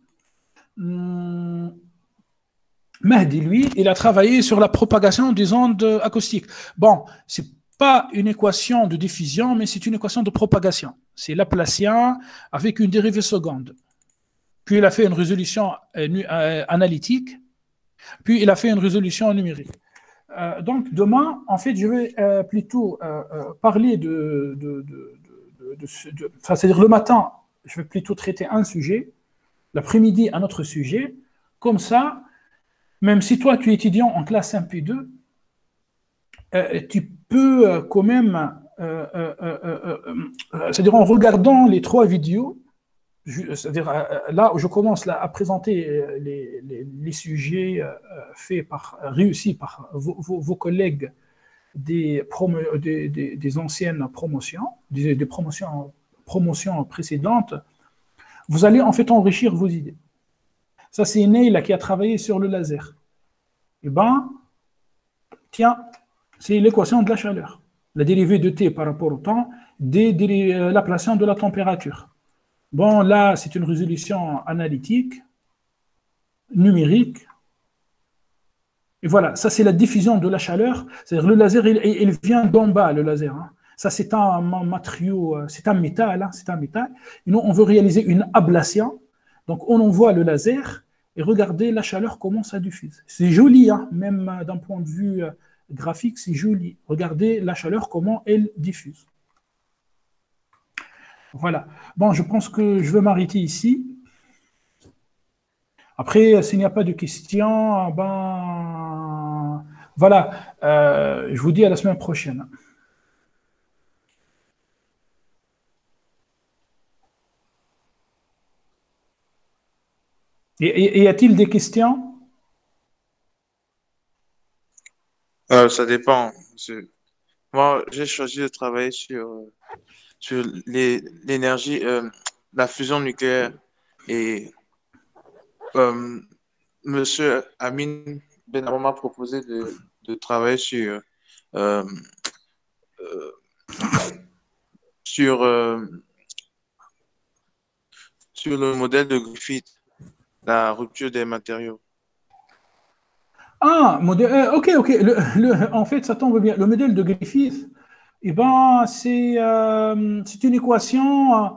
Mahdi, lui, il a travaillé sur la propagation des ondes acoustiques. Bon, c'est pas une équation de diffusion, mais c'est une équation de propagation. C'est Laplacien avec une dérivée seconde. Puis il a fait une résolution analytique, puis il a fait une résolution numérique. Donc demain, en fait, je vais plutôt parler c'est-à-dire le matin, je vais plutôt traiter un sujet, l'après-midi un autre sujet. Comme ça, même si toi tu es étudiant en classe 1P2, tu peux quand même, c'est-à-dire en regardant les 3 vidéos, c'est-à-dire là où je commence à présenter les sujets réussis par vos collègues des anciennes promotions, des promotions précédentes, vous allez en fait enrichir vos idées. Ça, c'est Neil qui a travaillé sur le laser. Eh bien, tiens, c'est l'équation de la chaleur. La dérivée de T par rapport au temps, Laplacien de la température. Bon, là, c'est une résolution analytique, numérique. Et voilà, ça, c'est la diffusion de la chaleur. C'est-à-dire le laser, il vient d'en bas, le laser. Hein. Ça, c'est un matériau, c'est un métal. Hein, c'est un métal. Et nous, on veut réaliser une ablation. Donc, on envoie le laser et regardez la chaleur, comment ça diffuse. C'est joli, hein, même d'un point de vue graphique, c'est joli. Regardez la chaleur, comment elle diffuse. Voilà. Bon, je pense que je vais m'arrêter ici. Après, s'il n'y a pas de questions, ben voilà. Je vous dis à la semaine prochaine. Et y a-t-il des questions? Ça dépend. Moi, j'ai choisi de travailler sur l'énergie, la fusion nucléaire. Et Monsieur Amin Benamou m'a proposé de travailler euh, euh, sur, euh, sur le modèle de Griffith, la rupture des matériaux. Ah, ok. En fait, ça tombe bien. Le modèle de Griffith, Eh ben, c'est une équation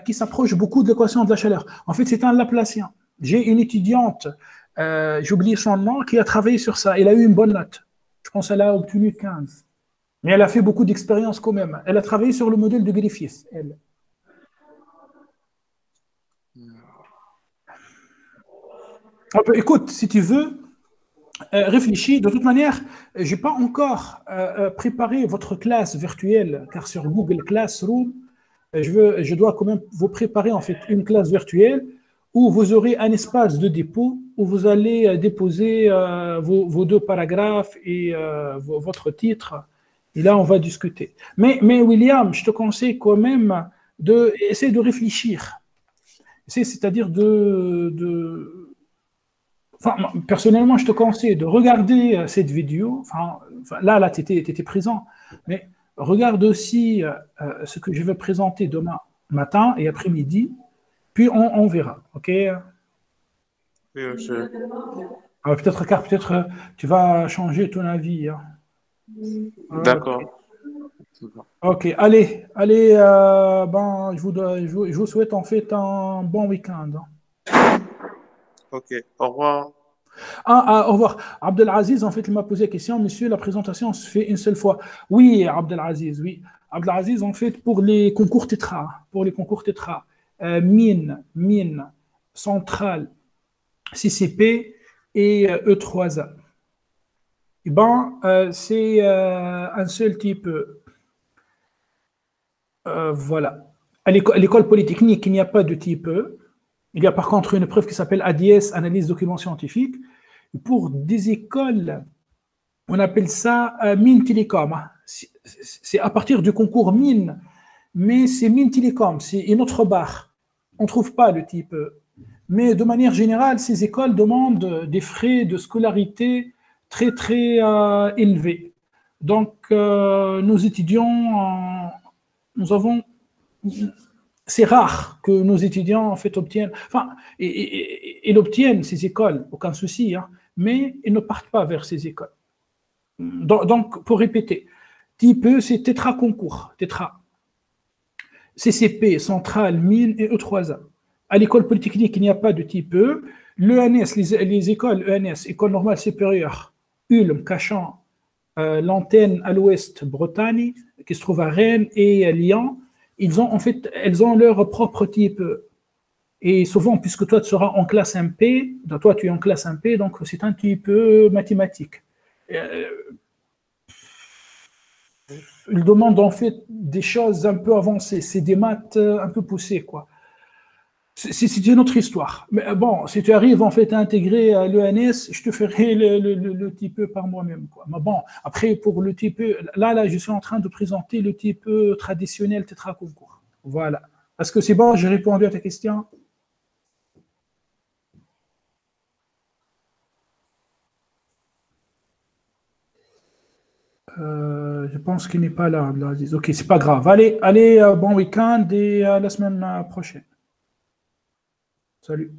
qui s'approche beaucoup de l'équation de la chaleur. En fait, c'est un Laplacien. J'ai une étudiante, j'ai oublié son nom, qui a travaillé sur ça. Elle a eu une bonne note. Je pense qu'elle a obtenu 15. Mais elle a fait beaucoup d'expériences quand même. Elle a travaillé sur le modèle de Griffiths, elle. Écoute, si tu veux, réfléchis. De toute manière, je n'ai pas encore préparé votre classe virtuelle, car sur Google Classroom, je dois quand même vous préparer en fait une classe virtuelle où vous aurez un espace de dépôt où vous allez déposer vos deux paragraphes et votre titre. Et là, on va discuter. Mais William, je te conseille quand même d'essayer de réfléchir. C'est-à-dire enfin, personnellement, je te conseille de regarder cette vidéo. Enfin, là, tu étais présent. Mais regarde aussi ce que je vais présenter demain matin et après-midi. Puis on verra. OK? Oui, monsieur. Peut-être, car peut-être tu vas changer ton avis, hein. OK. D'accord. OK. Allez, ben, je vous souhaite en fait un bon week-end, hein. Ok. Au revoir. Au revoir. Abdelaziz, en fait, il m'a posé la question, monsieur, la présentation se fait une seule fois. Oui, Abdelaziz, oui. Abdelaziz, en fait, pour les concours tétra, mine, centrale, CCP et E3A. Eh ben, c'est un seul type. Voilà. À l'école polytechnique, il n'y a pas de type E. Il y a par contre une épreuve qui s'appelle ADS, Analyse Documents Scientifiques. Pour des écoles, on appelle ça mine télécom. C'est à partir du concours mine, mais c'est mine télécom, c'est une autre barre. On ne trouve pas le type E. Mais de manière générale, ces écoles demandent des frais de scolarité très très élevés. Donc, nos étudiants, nous avons, c'est rare que nos étudiants en fait obtiennent, enfin, ils obtiennent ces écoles, aucun souci, hein, mais ils ne partent pas vers ces écoles. Donc, pour répéter, type E, c'est tétra concours, tétra. CCP, centrale, mine et E3A. À l'école polytechnique, il n'y a pas de type E. L'ENS, les écoles ENS, École normale supérieure, Ulm, Cachan, l'antenne à l'ouest, Bretagne, qui se trouve à Rennes et à Lyon, elles ont leur propre type E. Et souvent, puisque toi, tu seras en classe MP, toi, tu es en classe MP, donc c'est un type E mathématique. Ils demandent en fait des choses un peu avancées, c'est des maths un peu poussées, quoi. C'est une autre histoire. Mais bon, si tu arrives en fait à intégrer l'ENS, je te ferai le type E par moi-même, quoi. Mais bon, après, pour le type E, là, je suis en train de présenter le type E traditionnel tétra-concours. Voilà. Est-ce que c'est bon? J'ai répondu à ta question? Je pense qu'il n'est pas là, Abdelaziz. Ok, c'est pas grave. Allez, bon week-end et à la semaine prochaine. Salut.